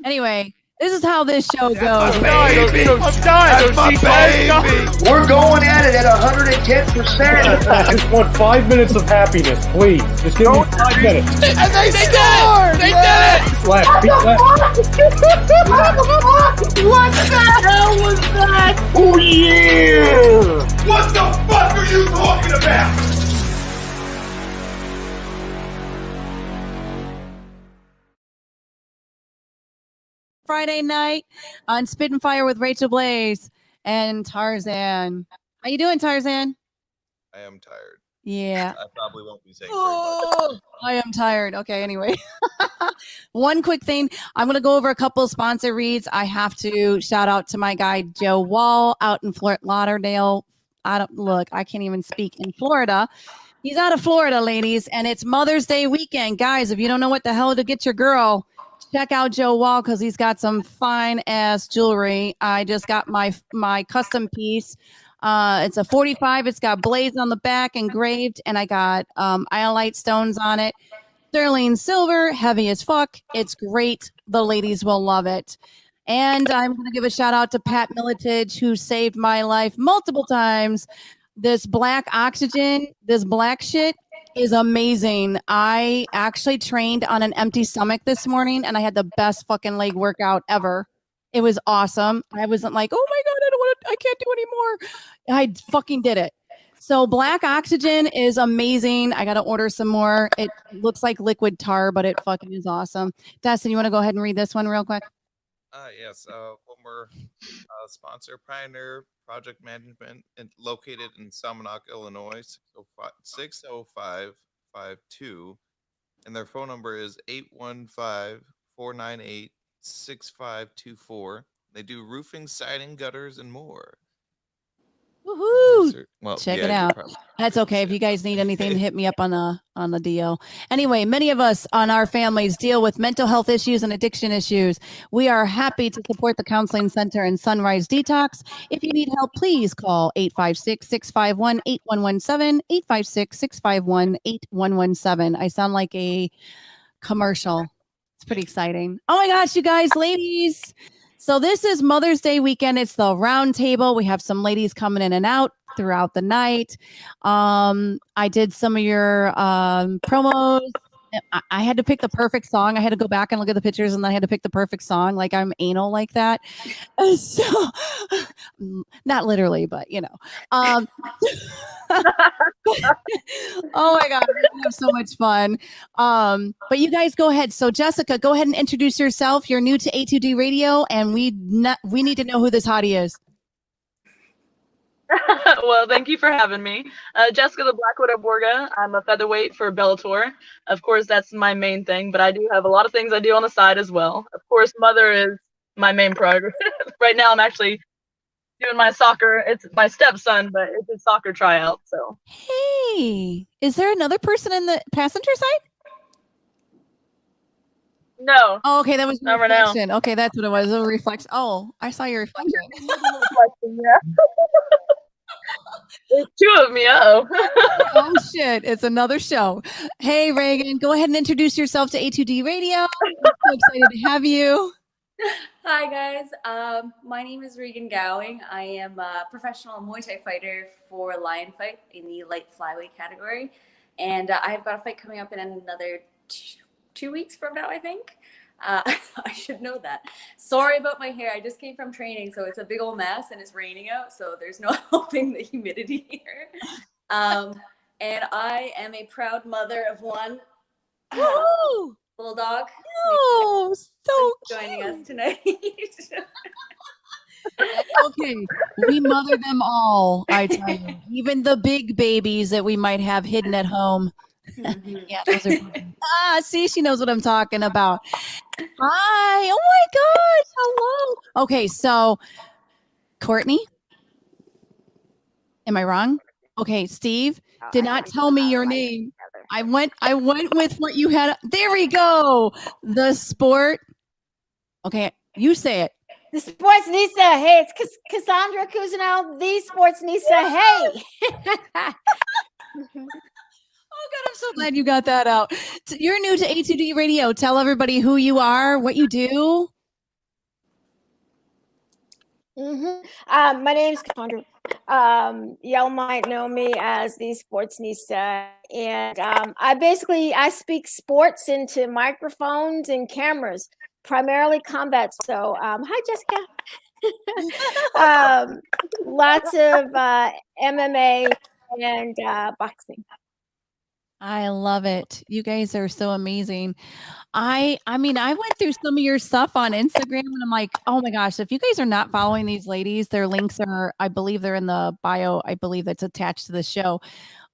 Anyway, this is how this show goes. I'm dying. That's my baby. We're going at it at 110%. I just want 5 minutes of happiness, please. Just give me 5 minutes. And they scored! They did it! Left, beat left. What the hell was that? Oh, yeah! What the fuck are you talking about? Friday night on Spittin' Fire with Racheal Blaze and Tarzan. How you doing, Tarzan? I am tired. Yeah. I probably won't be saying I am tired. Okay, anyway. One quick thing. I'm going to go over a couple of sponsor reads. I have to shout out to my guy, Joe Wall, out in Fort Lauderdale. I can't even speak, in Florida. He's out of Florida, ladies, and it's Mother's Day weekend. Guys, if you don't know what the hell to get your girl, check out Joe Wall because he's got some fine ass jewelry. I just got my custom piece. It's a 45. It's got blades on the back engraved, and I got iolite stones on it. Sterling silver, heavy as fuck. It's great. The ladies will love it. And I'm going to give a shout out to Pat Militage, who saved my life multiple times. This black oxygen, this black shit is amazing. I actually trained on an empty stomach this morning, and I had the best fucking leg workout ever. It was awesome. I wasn't like, oh my God, I can't do anymore. I fucking did it. So black oxygen is amazing. I got to order some more. It looks like liquid tar, but it fucking is awesome. Dustin, you want to go ahead and read this one real quick? Yes. One more sponsor, Pioneer Project Management, located in Salmonock, Illinois, 60552. And their phone number is 815-498-6524. They do roofing, siding, gutters, and more. Woohoo! Well, check it out. That's okay. If you guys need anything, hit me up on the deal. Anyway, many of us on our families deal with mental health issues and addiction issues. We are happy to support the Counseling Center and Sunrise Detox. If you need help, please call 856-651-8117, 856-651-8117. I sound like a commercial. It's pretty exciting. Oh my gosh, you guys, ladies. So this is Mother's Day weekend. It's the round table. We have some ladies coming in and out throughout the night. I did some of your promos. I had to pick the perfect song. I had to go back and look at the pictures, and then I had to pick the perfect song. Like I'm anal like that. So not literally, but you know. Oh my God, we have so much fun. But you guys go ahead. So Jessica, go ahead and introduce yourself. You're new to A2D Radio, and we need to know who this hottie is. Well, thank you for having me. Jessica the Black Widow Borga. I'm a featherweight for Bellator. Of course, that's my main thing, but I do have a lot of things I do on the side as well. Of course, mother is my main priority. Right now, I'm actually doing my soccer. It's my stepson, but it's a soccer tryout. So, hey, is there another person in the passenger side? No. Oh, okay, that was Never reflection. know. Okay, that's what it was. A reflection. Oh, I saw your reflection. Yeah. There's two of me. Oh shit, it's another show. Hey Reagan, go ahead and introduce yourself to A2D Radio. I'm so excited to have you. Hi guys, my name is Regan Gowing. I am a professional Muay Thai fighter for Lion Fight in the light flyweight category, and I've got a fight coming up in another 2 weeks from now, I think. I should know that. Sorry about my hair. I just came from training, so it's a big old mess, and it's raining out, so there's no helping the humidity here. And I am a proud mother of one bulldog. Oh, so joining us tonight. Okay, we mother them all. I tell you, even the big babies that we might have hidden at home. Yeah, those are see, she knows what I'm talking about. Hi, oh my gosh, hello. Okay, so Courtney, am I wrong? Okay, Steve did not tell me your name. I went with what you had. There we go. The sport. Okay, you say it. The Sports Nisa. Hey, it's Cassandra Cousineau. The Sports Nisa. Hey. Oh God, I'm so glad you got that out. You're new to A2D Radio. Tell everybody who you are, what you do. My name is Cassandra. Y'all might know me as the Sportsnista, and I speak sports into microphones and cameras, primarily combat. So, hi Jessica. Lots of MMA and boxing. I love it. You guys are so amazing. I mean, I went through some of your stuff on Instagram and I'm like, oh my gosh, if you guys are not following these ladies, their links are, I believe they're in the bio. I believe that's attached to the show.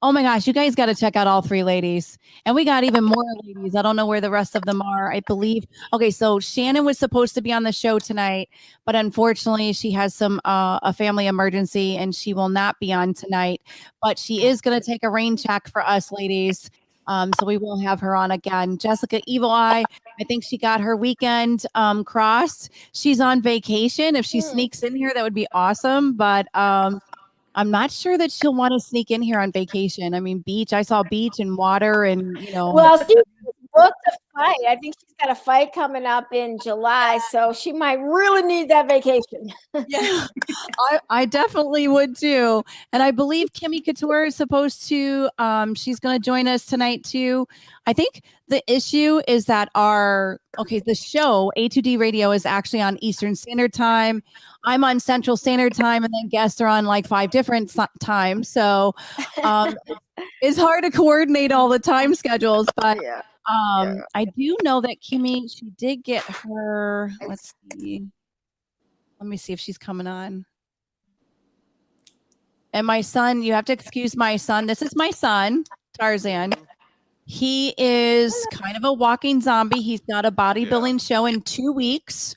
Oh my gosh, you guys got to check out all three ladies. And we got even more ladies. I don't know where the rest of them are. I believe. Okay, so Shannon was supposed to be on the show tonight, but unfortunately she has some a family emergency and she will not be on tonight. But she is going to take a rain check for us ladies. So we will have her on again. Jessica Evil Eye, I think she got her weekend crossed. She's on vacation. If she sneaks in here, that would be awesome. But I'm not sure that she'll want to sneak in here on vacation. I mean, beach. I saw beach and water and, you know. Well, she booked a fight. I think she's got a fight coming up in July, so she might really need that vacation. Yeah, I definitely would too. And I believe Kimmy Couture is supposed to, she's going to join us tonight too. I think the issue is that the show A2D Radio is actually on Eastern Standard Time. I'm on Central Standard Time, and then guests are on like 5 different times. So it's hard to coordinate all the time schedules, but I do know that Kimmy, she did get her, let's see. Let me see if she's coming on. And my son, you have to excuse my son. This is my son, Tarzan. He is kind of a walking zombie. He's got a bodybuilding show in 2 weeks.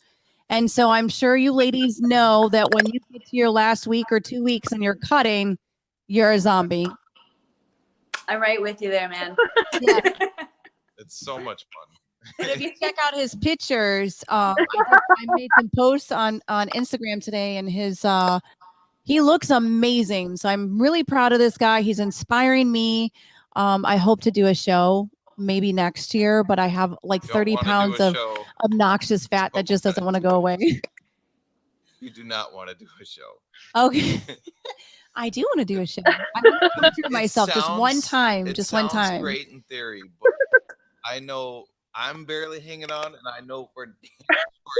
And so I'm sure you ladies know that when you get to your last week or 2 weeks and you're cutting, you're a zombie. I'm right with you there, man. Yeah. It's so much fun. But if you check out his pictures, I made some posts on Instagram today, and he looks amazing. So I'm really proud of this guy. He's inspiring me. I hope to do a show maybe next year, but I have like 30 pounds of obnoxious fat that just doesn't want to go away. You do not want to do a show. Okay. I do want to do a show. I want to picture myself just one time. Just one time. Great in theory, but I know I'm barely hanging on, and I know for sure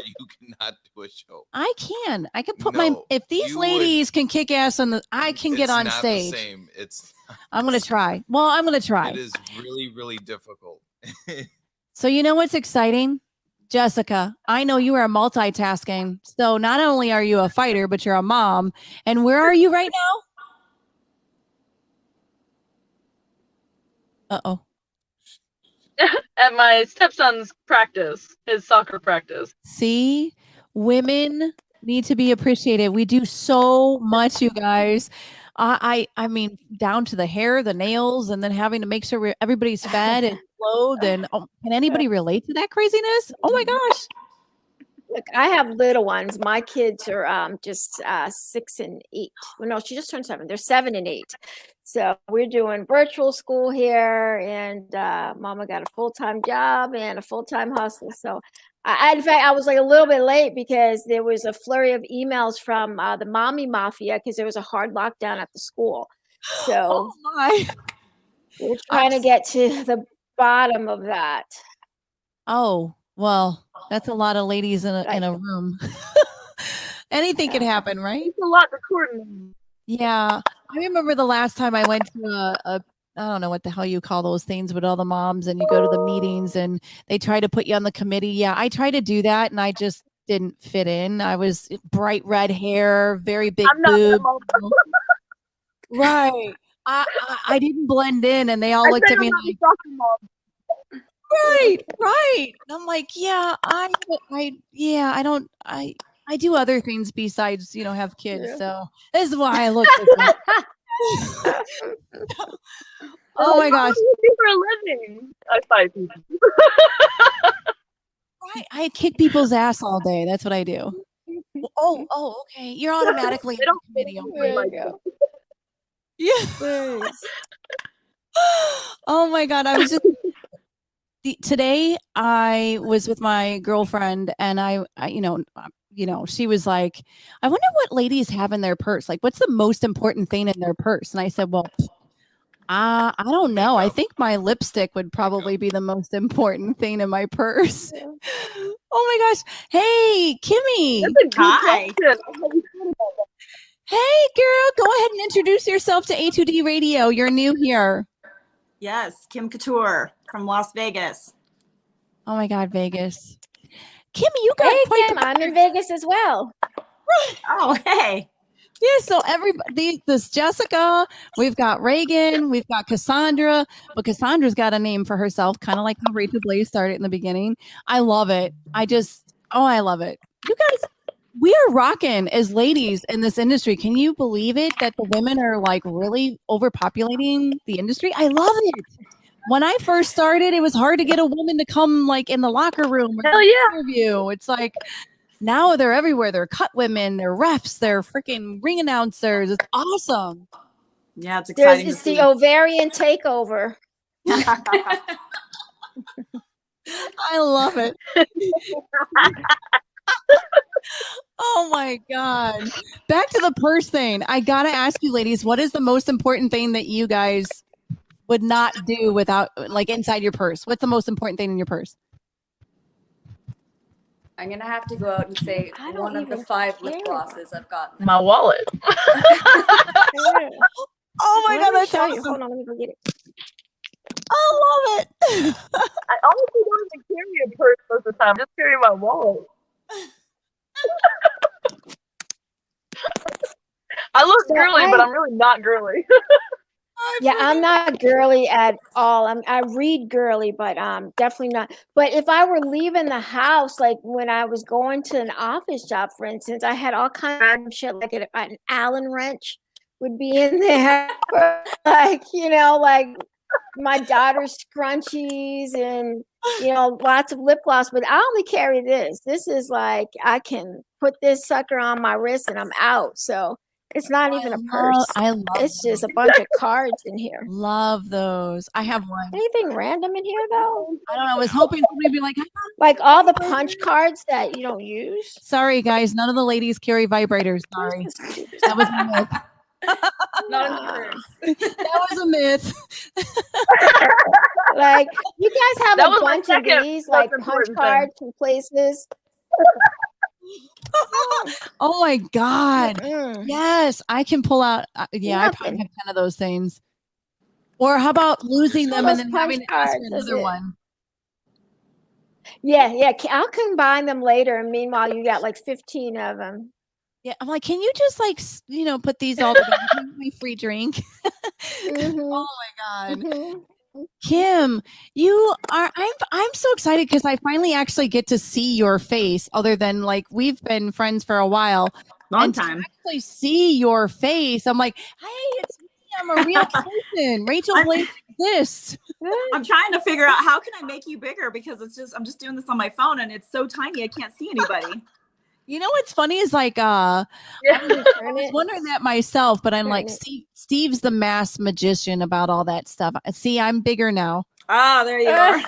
you cannot do a show. I can put if these ladies can kick ass I can get on stage. The same. I'm going to try. Well, I'm going to try. It is really, really difficult. So you know what's exciting? Jessica, I know you are multitasking. So not only are you a fighter, but you're a mom. And where are you right now? Uh-oh. At my stepson's practice, his soccer practice. See, women need to be appreciated. We do so much, you guys. I mean, down to the hair, the nails, and then having to make sure everybody's fed and clothed. And can anybody relate to that craziness? Oh my gosh. Look, I have little ones. My kids are just 6 and 8. Well, no, she just turned 7. They're 7 and 8. So we're doing virtual school here, and Mama got a full-time job and a full-time hustle. So in fact, I was like a little bit late because there was a flurry of emails from the mommy mafia because there was a hard lockdown at the school. So we're trying to get to the bottom of that. Oh, well, that's a lot of ladies in a room. Anything could happen, right? It's a lot to coordinate. Yeah. I remember the last time I went to I don't know what the hell you call those things with all the moms, and you go to the meetings and they try to put you on the committee. Yeah, I tried to do that and I just didn't fit in. I was bright red hair, very big boob. Right. I didn't blend in, and they all looked at me like, right. And I'm like, yeah, I do other things besides, have kids. Yeah. So this is why I look different. Oh my gosh. What do you do for a living? I fight people. Right. I kick people's ass all day. That's what I do. Oh, okay. You're automatically on the video. Yeah. Oh my God. I was just today I was with my girlfriend, and I she was like, I wonder what ladies have in their purse. Like, what's the most important thing in their purse? And I said, well, I don't know. I think my lipstick would probably be the most important thing in my purse. Oh my gosh. Hey, Kimmy. Hi. Hey, girl. Go ahead and introduce yourself to A2D Radio. You're new here. Yes, Kim Couture from Las Vegas. Oh my God, Vegas. Kimmy, you got Hey, quite Kim, I'm in Vegas as well. Oh, hey. Yeah, so everybody, this Jessica, we've got Reagan, we've got Cassandra, but Cassandra's got a name for herself, kind of like how Rachel Blaze started in the beginning. I love it. I love it. You guys, we are rocking as ladies in this industry. Can you believe it that the women are like really overpopulating the industry? I love it. When I first started, it was hard to get a woman to come like in the locker room or interview. It's like, now they're everywhere. They're cut women, they're refs, they're freaking ring announcers. It's awesome. Yeah, it's exciting. It's the ovarian takeover. I love it. Oh my God. Back to the purse thing. I got to ask you, ladies, what is the most important thing that you guys would not do without, like, inside your purse? What's the most important thing in your purse? I'm going to have to go out and say one of the 5 lip glosses I've gotten. My wallet. Oh my God, that's awesome. Hold on, let me go get it. I love it. I honestly don't even carry a purse most of the time. I just carry my wallet. I look girly, but I'm really not girly. Yeah, I'm not girly at all. I read girly, but definitely not. But if I were leaving the house, like when I was going to an office job, for instance, I had all kinds of random shit, like an Allen wrench would be in there, like like my daughter's scrunchies and lots of lip gloss. But I only carry this. This is like I can put this sucker on my wrist and I'm out. So. It's not even a purse. It's just a bunch of cards in here. Love those. I have one. Anything random in here though? I don't know. I was hoping somebody would be like all the punch cards that you don't use. Sorry, guys. None of the ladies carry vibrators. Sorry. That was a myth. Not in the purse. That was a myth. Like you guys have That a was my bunch of second these most like punch important cards from places. Oh my God. Mm. Yes, I can pull out. Yeah, I probably have 10 of those things. Or how about losing them and then having to ask for another one? Yeah. I'll combine them later. And meanwhile, you got like 15 of them. Yeah, I'm like, can you just like, put these all together? Give me free drink. Mm-hmm. Oh my God. Mm-hmm. Kim, I'm so excited because I finally actually get to see your face, other than like we've been friends for a while. Long time. To actually see your face, I'm like, hey, it's me. I'm a real person. Racheal Blaze exists. I'm trying to figure out how can I make you bigger because I'm just doing this on my phone and it's so tiny I can't see anybody. You know what's funny is like I was wondering that myself, but I'm like, Steve's the mass magician about all that stuff. See, I'm bigger now. Ah, there you are.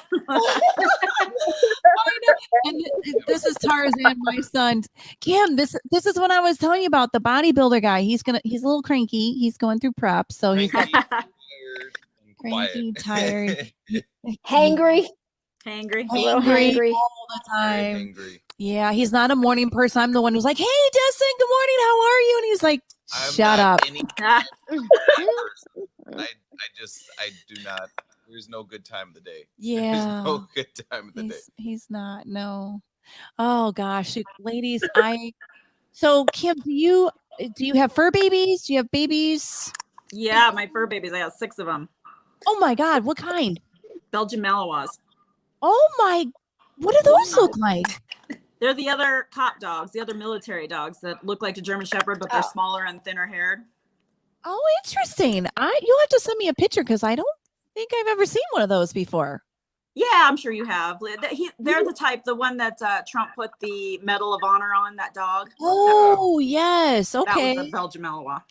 And this is Tarzan, my son. Kim, this is what I was telling you about, the bodybuilder guy. He's a little cranky. He's going through prep, so he's got cranky, tired, hangry. Hangry. A little hangry all the time. Yeah, he's not a morning person. I'm the one who's like, hey, Justin, good morning. How are you? And he's like, shut up. I do not. There's no good time of the day. Yeah. There's no good time of the day. He's not. No. Oh gosh, ladies. So Kim, do you have fur babies? Do you have babies? Yeah, my fur babies. I got 6 of them. Oh my God, what kind? Belgian Malinois. Oh my, what do those look like? They're the other cop dogs, the other military dogs that look like a German Shepherd, but they're smaller and thinner haired. Oh, interesting. You'll have to send me a picture because I don't think I've ever seen one of those before. Yeah, I'm sure you have. They're the type, the one that Trump put the Medal of Honor on, that dog. Oh, yes. Okay. That was a Belgian Malinois.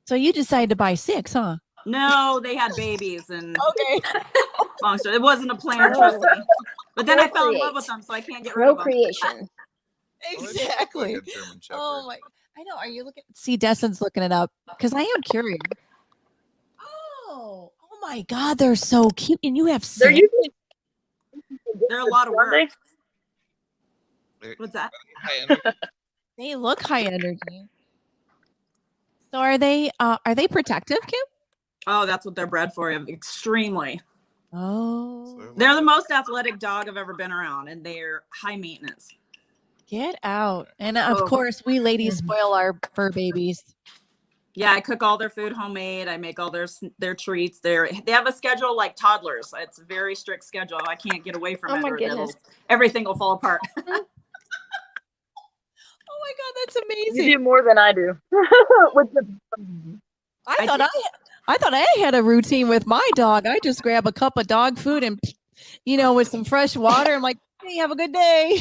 So you decided to buy 6, huh? No, they had babies and Okay. long story. It wasn't a plan, trust me. But then I fell in love with them, so I can't get rid of them. Procreation. Exactly. Like a German Shepherd. Oh my! I know. Are you looking? See, Destin's looking it up because I am curious. Oh my God, they're so cute, and you have They're six. usually They're a lot of work. They're What's that? high energy. They look high energy. So are they protective, Kim? Oh, that's what they're bred for. Extremely. Oh, They're the most athletic dog I've ever been around, and they're high maintenance. get out! And of course, we ladies spoil our fur babies. Yeah, I cook all their food homemade. I make all their treats. They have a schedule like toddlers. It's a very strict schedule. I can't get away from Oh it. my or goodness. everything will fall apart. Oh my God, that's You amazing! do more than I do. With the I thought I had a routine with my dog. I just grab a cup of dog food and, with some fresh water. I'm like, hey, have a good day.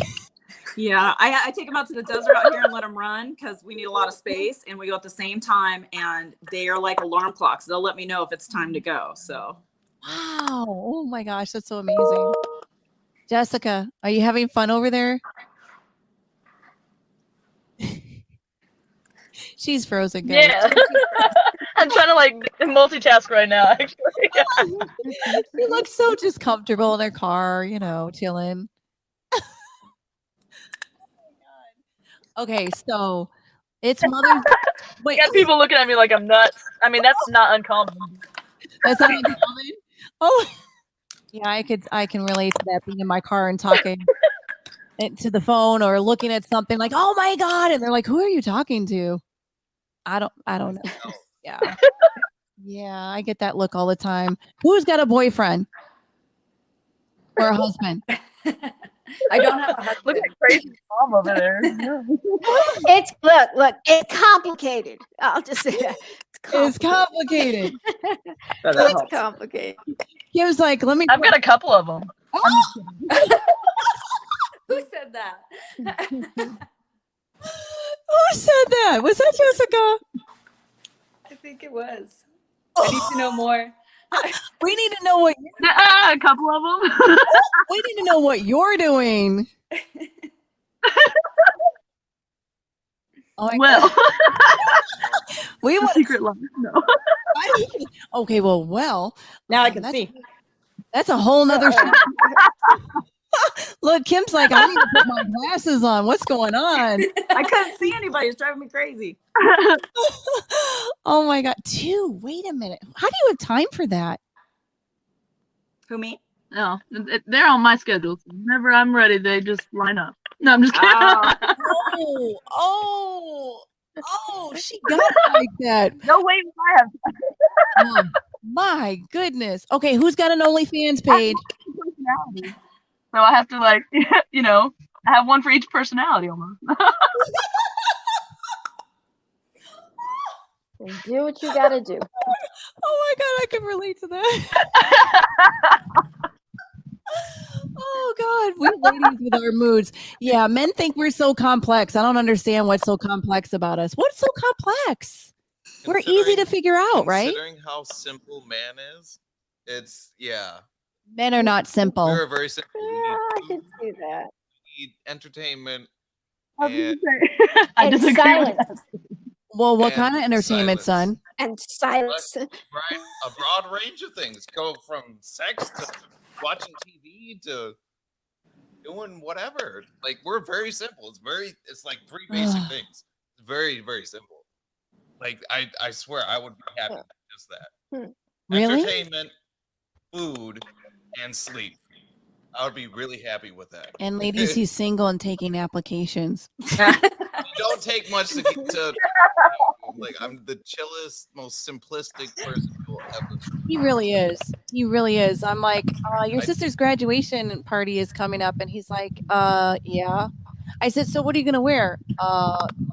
Yeah, I take them out to the desert out here and let them run because we need a lot of space, and we go at the same time, and they are like alarm clocks. They'll let me know if it's time to go. So, Wow! Oh my gosh, that's so amazing. Jessica, are you having fun over there? She's frozen, guys. yeah. I'm trying to like multitask right now. Actually, She looks so just comfortable in her car, chilling. Okay, so it's Mother's. Wait, got people looking at me like I'm nuts. I mean, that's not uncommon. that's not uncommon. Oh, yeah, I can relate to that. Being in my car and talking to the phone or looking at something like, "Oh my God," and they're like, "Who are you talking to?" I don't know. Yeah, yeah, I get that look all the time. Who's got a boyfriend or a husband? I don't have a husband. Look at crazy mom over there. It's look, it's complicated. I'll just say that. It's complicated. It's complicated. He was like, "Let me." I've got a couple of them. Who said that? Who said that? Was that Jessica? I think it was. I need to know more. We need to know what A couple of them. we need to know what you're doing. Oh my Well, God. We want secret life. No. Okay, well. Now I can that's- see. That's a whole nother show. Look, Kim's like, I need to put my glasses on. What's going on? I couldn't see anybody. It's driving me crazy. Oh my God. Wait a minute. How do you have time for that? Who, me? No, they're on my schedule. Whenever I'm ready, they just line up. No, I'm just kidding. Oh, she got it like that. No way would I have Oh, my goodness. Okay, who's got an OnlyFans page? personality. So I have to I have one for each personality almost. Do what you gotta do. Oh my God, I can relate to that. Oh God, we ladies with our moods. Yeah, men think we're so complex. I don't understand what's so complex about us. What's so complex? We're easy to figure out, right? Considering how simple man is, Men are not simple. we're very simple. We Yeah, I need can food, see that. we need entertainment, I was and gonna say, I And disagree with silence. that. Well, what and kind of entertainment, silence. son? And silence. right, a broad range of things. Go from sex to watching TV to doing whatever. Like, we're very simple. It's like three basic things. It's very, very simple. Like, I swear I would be happy with just that. Really? Entertainment, food, and sleep. I would be really happy with that. And ladies, he's single and taking applications. It don't take much to like, I'm the chillest, most simplistic person you'll ever. He really is. He really is. I'm like, your sister's graduation party is coming up, and he's like, yeah. I said, so what are you gonna wear?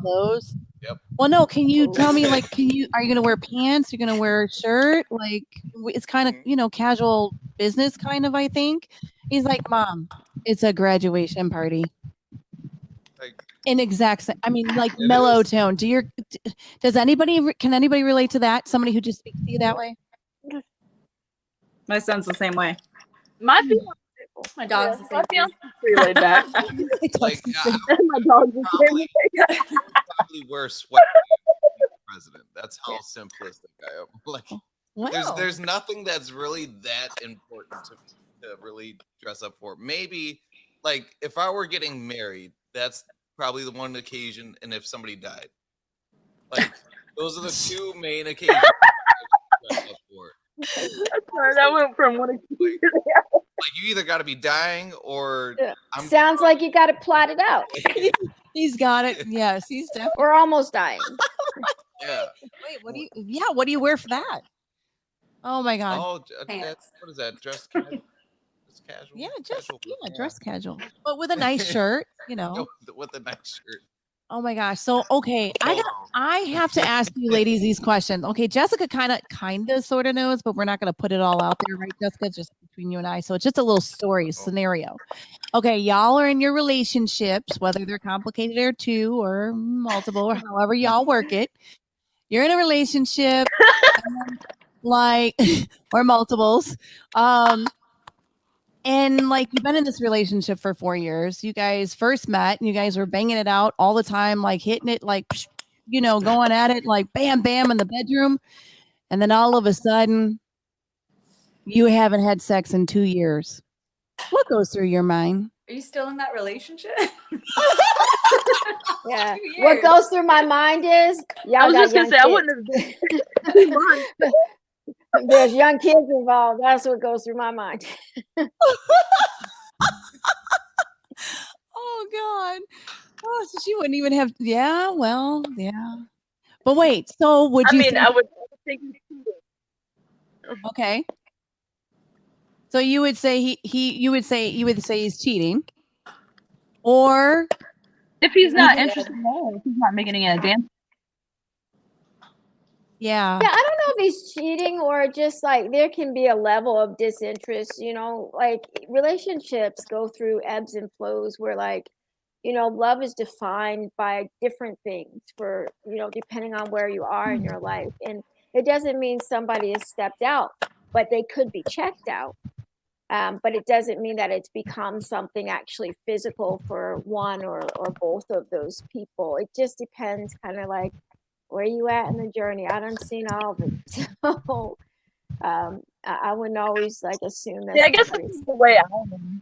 Clothes. Yep. Well, no. Can you tell me, like, are you gonna wear pants? You're gonna wear a shirt? Like, it's kind of, casual business kind of, I think. He's like, Mom, it's a graduation party. Like, In exact same, I mean, like mellow tone. Can anybody relate to that? Somebody who just speaks to you that way? My son's the same way. My My dog's the same my thing. fiance's pretty laid back. Like, My dog's the same way. probably wear sweat president. That's how simplistic I am. Like, Wow. there's nothing that's really that important to really dress up for. Maybe like if I were getting married, that's probably the one occasion, and if somebody died, like those are the two main occasions I dress up for. Sorry, that went from one occasion. Like you either got to be dying or Sounds like you got it plotted out. He's got it. Yes, he's definitely. We're almost dying. yeah. Wait, what do you? Yeah, what do you wear for that? Oh my God. Oh, what is that? Dress casual? Casual? Yeah, just Casual. dress casual, but with a nice shirt, you know. With a nice shirt. Oh my gosh. So okay, I have to ask you ladies these questions. Okay, Jessica kind of sort of knows, but we're not going to put it all out there, right, Jessica? Just between you and I. So it's just a little story scenario. Okay, y'all are in your relationships, whether they're complicated or two or multiple or however y'all work it. You're in a relationship, like or multiples. And like you've been in this relationship for 4 years. You guys first met and you guys were banging it out all the time, like hitting it, like, you know, going at it like bam, bam in the bedroom. And then all of a sudden you haven't had sex in 2 years. What goes through your mind? Are you still in that relationship? Yeah. 2 years. What goes through my mind is I was just gonna say I wouldn't have been. There's young kids involved. That's what goes through my mind. Oh God. Oh, so she wouldn't even have. Yeah, well, yeah. But wait, so would you? I would think. Okay. So you would say you would say he's cheating, or If he's not interested at all, if he's not making any advance. yeah. Yeah, I don't know if he's cheating or just like there can be a level of disinterest, you know, like relationships go through ebbs and flows where like, you know, love is defined by different things for, you know, depending on where you are in your life. And it doesn't mean somebody has stepped out, but they could be checked out. But it doesn't mean that it's become something actually physical for one or both of those people. It just depends kind of like where you at in the journey. I done seen all of it. So I wouldn't always like assume that. Yeah, I guess that's the way I am.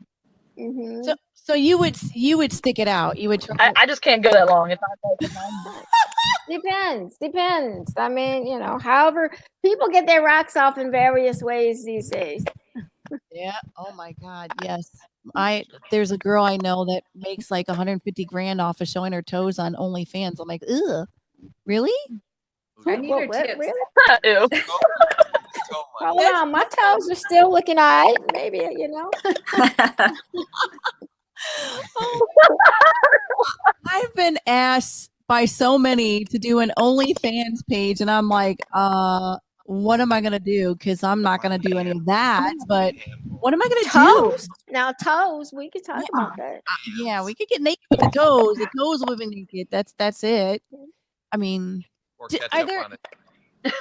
Mm-hmm. So you would stick it out. You would try. I just can't go that long. If Depends. I mean, you know, however people get their rocks off in various ways these days. Yeah. Oh my God. Yes. There's a girl I know that makes like 150 grand off of showing her toes on OnlyFans. I'm like, ugh, really? I need her tips. Really? Ew. Hold on, my toes are still looking all right. Maybe, you know. I've been asked by so many to do an OnlyFans page, and I'm like, what am I gonna do? Because I'm not gonna do any of that. But what am I gonna do? Now toes, we could talk about that. Yeah, we could get naked with the toes. The toes will be naked. That's it. I mean, Or ketchup on it.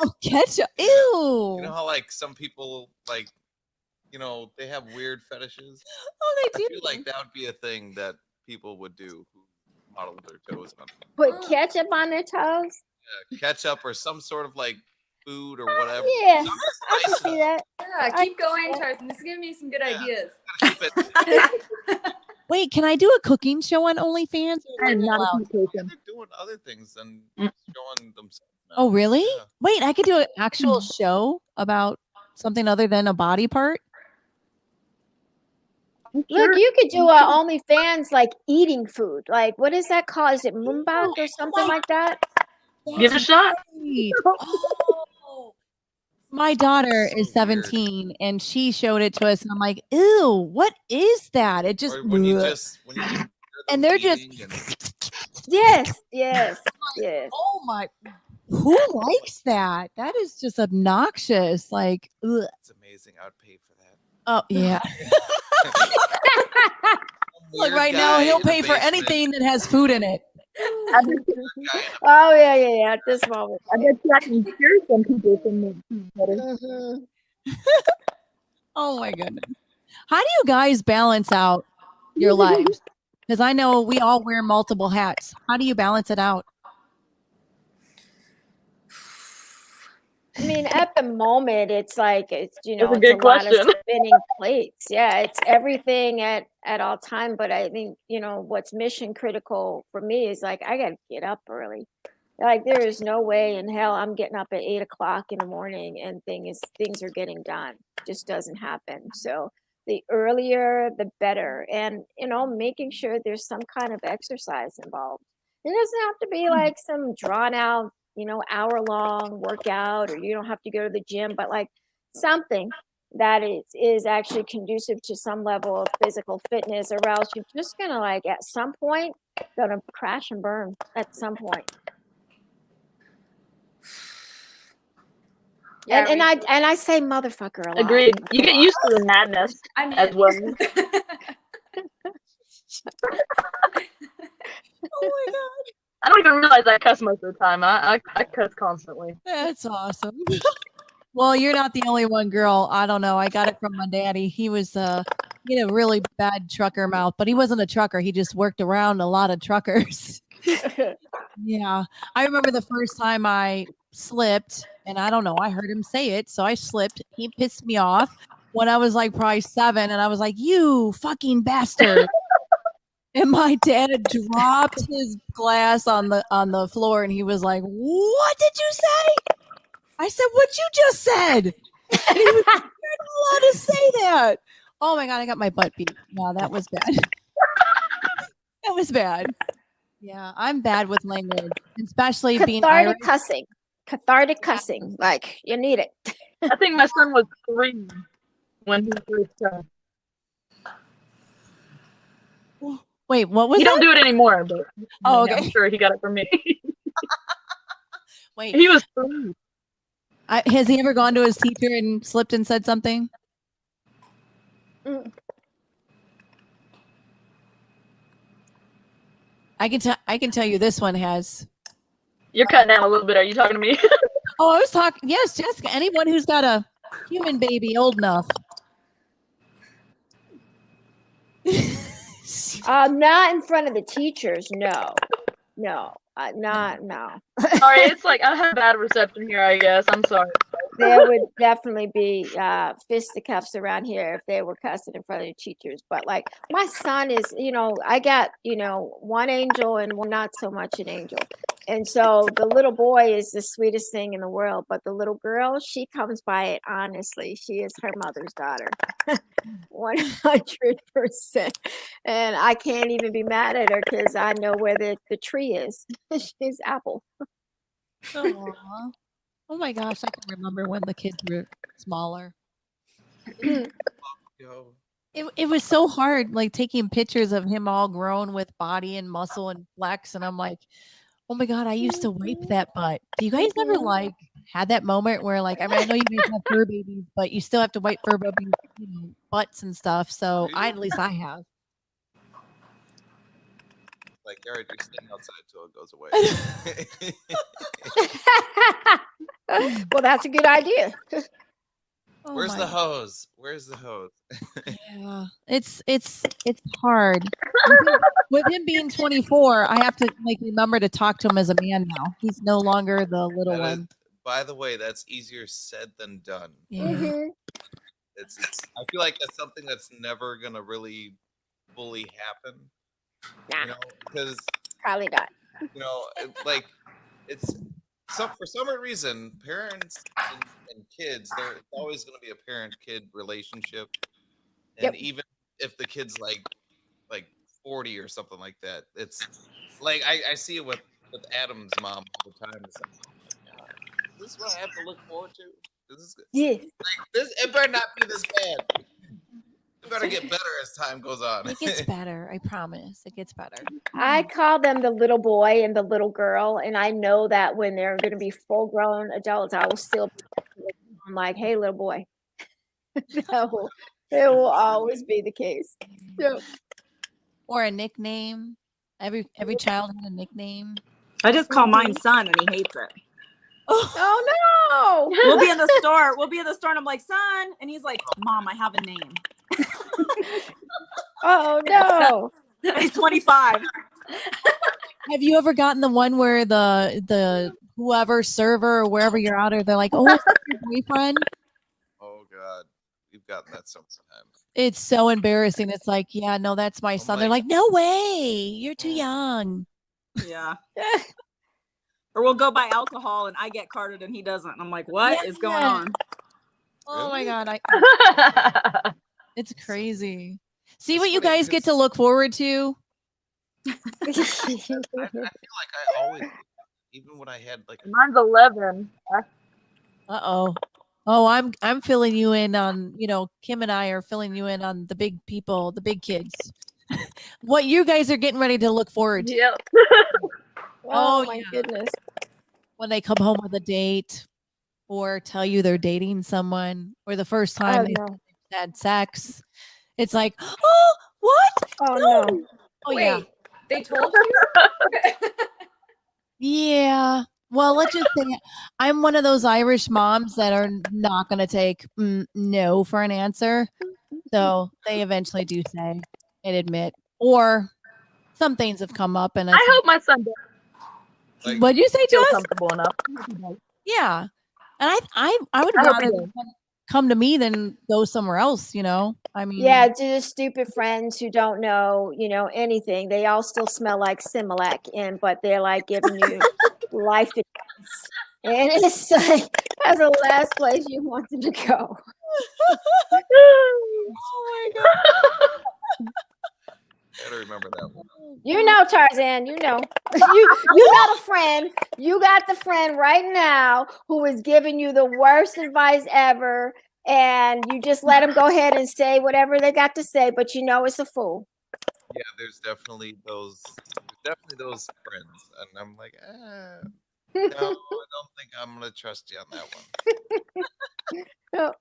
Oh, ketchup. Ew. You know how like some people like, you know, they have weird fetishes. Oh, they do. I feel like that would be a thing that people would do who modeled their toes on. Put ketchup on their toes? Yeah, ketchup or some sort of like food or whatever. Yeah, I can see that. Yeah, keep going, Tarzan. This is giving me some good ideas. Wait, can I do a cooking show on OnlyFans? I'm not a They're doing other things and showing themselves. Now. Oh, really? Yeah. Wait, I could do an actual show about something other than a body part. Look, you could do a OnlyFans like eating food. Like, what is that called? Is it mukbang or something like that? Give it a shot. Oh. My daughter is 17 and she showed it to us and I'm like, ew, what is that? It just, when you just and they're just yes. Oh my, who likes that? That is just obnoxious. Like, ugh. It's amazing. I would pay for that. Oh yeah. Like right now he'll pay for anything that has food in it. Oh yeah. At this moment, I bet you I can cure some people from the Oh my goodness. How do you guys balance out your lives? Because I know we all wear multiple hats. How do you balance it out? I mean, at the moment, it's like it's That's a it's good a lot of question. spinning plates. Yeah, it's everything at all time. But I think what's mission critical for me is like I got to get up early. Like there is no way in hell I'm getting up at 8 o'clock in the morning and things are getting done. Just doesn't happen. So the earlier, the better. And making sure there's some kind of exercise involved. It doesn't have to be like some drawn out hour-long workout, or you don't have to go to the gym, but like something that is actually conducive to some level of physical fitness, or else you're just gonna like at some point gonna crash and burn at some point. Yeah, And I say motherfucker a lot. Agreed. You get used to the madness as well. Oh my God. I don't even realize I cuss most of the time. I cuss constantly. That's awesome. Well, you're not the only one, girl. I don't know. I got it from my daddy. He was he had a really bad trucker mouth, but he wasn't a trucker. He just worked around a lot of truckers. Yeah. I remember the first time I slipped, and I don't know, I heard him say it, so I slipped. He pissed me off when I was like probably 7, and I was like, "You fucking bastard." And my dad dropped his glass on the floor, and he was like, "What did you say?" I said, "What you just said." And he was like, "You're not allowed to say that." Oh my God, I got my butt beat. Wow, that was bad. That was bad. Yeah, I'm bad with language, especially being Irish. Cathartic cussing. Like you need it. I think my son was 3 when he first started. Wait, what was He that? don't do it anymore, but Oh, okay. I'm sure he got it from me. Wait, he was 3. has he ever gone to his teacher and slipped and said something? I can tell you this one has. You're cutting out a little bit. Are you talking to me? Oh, I was talking. Yes, Jessica. Anyone who's got a human baby old enough. Not in front of the teachers. No. No. No. Sorry, it's like I have bad reception here, I guess. I'm sorry. There would definitely be fisticuffs around here if they were cussing in front of the teachers. But like my son is, I got, one angel and one not so much an angel. And so the little boy is the sweetest thing in the world. But the little girl, she comes by it honestly. She is her mother's daughter. 100%. And I can't even be mad at her because I know where the tree is. She's Apple. Aww. Oh my gosh, I can remember when the kids were smaller. It was so hard, like taking pictures of him all grown with body and muscle and flex, and I'm like, oh my God, I used to wipe that butt. Do you guys ever like had that moment where like, I mean, I know you guys have fur babies, but you still have to wipe fur babies, butts and stuff. So at least I have. Like, all right, you're staying outside till it goes away. Well, that's a good idea. Oh Where's my the hose? Where's the hose? Yeah, it's hard. With him being 24, I have to like remember to talk to him as a man now. He's no longer the little That one. is, by the way, that's easier said than done. Yeah. Mm-hmm. It's I feel like that's something that's never gonna really fully happen. Nah, Because probably not. like it's for some reason, parents and kids, it's always going to be a parent-kid relationship, and even if the kid's like 40 or something like that, it's like I see it with Adam's mom all the time. It's like, is this what I have to look forward to? Yeah. Like this, it better not be this bad. It better get better as time goes on. It gets better. I promise. It gets better. I call them the little boy and the little girl, and I know that when they're going to be full-grown adults, I will still be like, "Hey, little boy." It will always be the case. So, Or a nickname. Every child had a nickname. I just call mine son and he hates it. Oh no! We'll be in the store. We'll be in the store, and I'm like, son, and he's like, Mom, I have a name. Oh no! He's 25. Have you ever gotten the one where the whoever server or wherever you're out, or they're like, "Oh, is that your boyfriend?" Oh God, we've gotten that sometimes. It's so embarrassing. It's like, yeah, no, that's my son. They're like, no way, you're too young. Yeah. Or we'll go buy alcohol and I get carded and he doesn't. And I'm like, what is going on? Oh my God, it's crazy. See what you guys get to look forward to. I feel like I always, even when I had like. Mine's 11. Uh-oh. Oh, I'm filling you in on, Kim and I are filling you in on the big people, the big kids. What you guys are getting ready to look forward to. Yep. Oh my goodness. When they come home with a date or tell you they're dating someone or the first time they've had sex. It's like, oh, what? Oh no. Oh Wait, yeah. they told you? Yeah. Well, let's just say I'm one of those Irish moms that are not going to take no for an answer. So they eventually do say and admit, or some things have come up. And I hope my son does. Like, what'd you say, Feel Jess? comfortable enough. Yeah. And I would I hope rather he does. them come to me than go somewhere else, I mean, Yeah, to the stupid friends who don't know, anything. They all still smell like Similac, but they're like giving you life advice. And it's like, that's the last place you want them to go. oh my God. Gotta remember that one. You know, Tarzan, you got a friend. You got the friend right now who is giving you the worst advice ever. And you just let them go ahead and say whatever they got to say, but it's a fool. Yeah, there's definitely those friends, and I'm like, no, I don't think I'm gonna trust you on that one.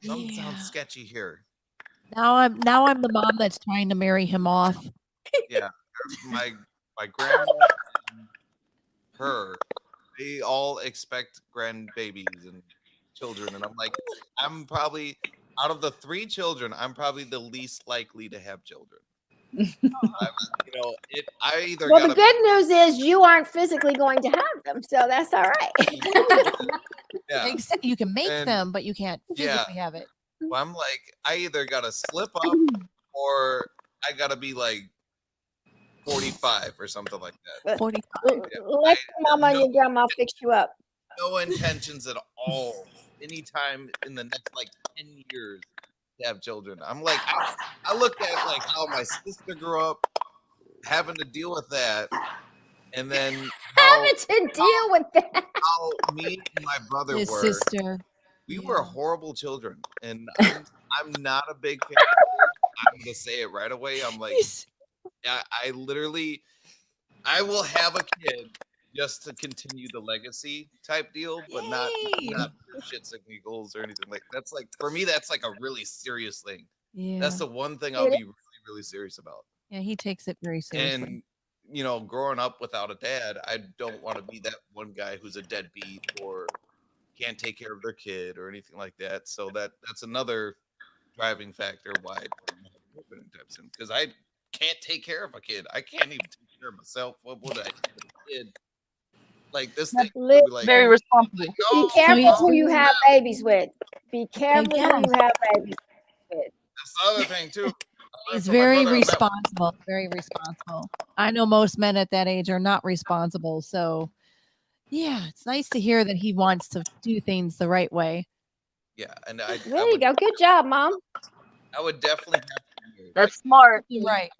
Something sounds sketchy here. Now I'm the mom that's trying to marry him off. Yeah, my grandma and her, they all expect grandbabies and children, and I'm like, I'm probably out of the 3 children, I'm probably the least likely to have children. I either. Well, the good news is you aren't physically going to have them, so that's all right. Yeah. You can make them, but you can't physically have it. Well, I'm like, I either gotta slip up or I gotta be like 45 or something like that. 45. Let your mama and your grandma fix you up. No intentions at all. Anytime in the next 10 years to have children. I'm like, I look at how my sister grew up, having to deal with that, and then having to deal with that. How me and my brother His were. sister. We were horrible children, and I'm not a big fan. I'm gonna say it right away. I'm like, I literally, I will have a kid just to continue the legacy type deal, but not shits and giggles or anything like that's for me that's a really serious thing. Yeah. That's the one thing I'll be really, really serious about. Yeah, he takes it very seriously. And growing up without a dad, I don't want to be that one guy who's a deadbeat or can't take care of their kid or anything like that. So that's another driving factor why because I can't take care of a kid. I can't even take care of myself. What would I do with a kid? This thing very responsible. Be careful who you have babies with. Be careful who you have babies with. That's the other thing too. He's very responsible. Very responsible. I know most men at that age are not responsible. So yeah, it's nice to hear that he wants to do things the right way. Yeah, and there you go. Good job, Mom. I would definitely have to. That's smart. Right.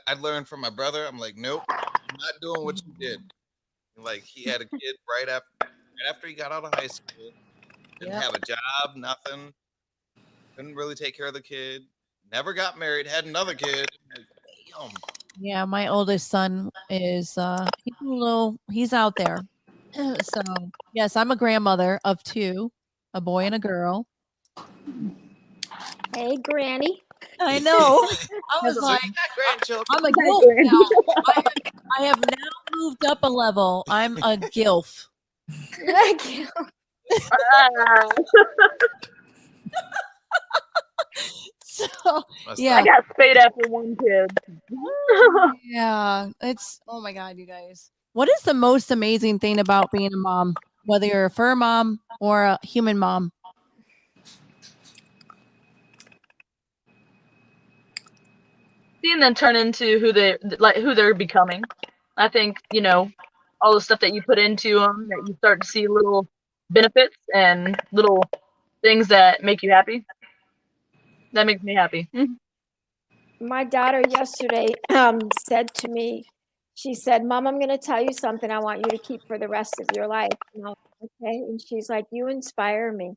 I learned from my brother. I'm like, nope, I'm not doing what you did. He had a kid right after he got out of high school. Didn't have a job, nothing. Couldn't really take care of the kid. Never got married. Had another kid. Damn. Yeah, my oldest son is he's out there. So yes, I'm a grandmother of 2, a boy and a girl. Hey, Granny. I know. I was like, grandchildren. I'm a adult now. I have now moved up a level. I'm a gilf. So yeah, I got spayed after one kid. yeah, it's oh my god, you guys. What is the most amazing thing about being a mom, whether you're a fur mom or a human mom? Seeing them turn into who they're becoming. I think, you know, all the stuff that you put into them, that you start to see little benefits and little things that make you happy. That makes me happy. My daughter yesterday said to me, she said, Mom, I'm going to tell you something I want you to keep for the rest of your life. And I was like, okay. And she's like, you inspire me.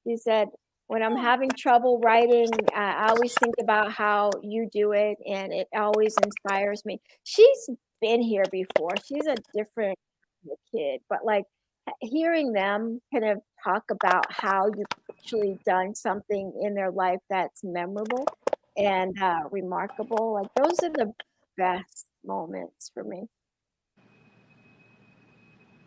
She said, when I'm having trouble writing, I always think about how you do it, and it always inspires me. She's been here before. She's a different kid, but like hearing them kind of talk about how you've actually done something in their life that's memorable and remarkable, like those are the best moments for me.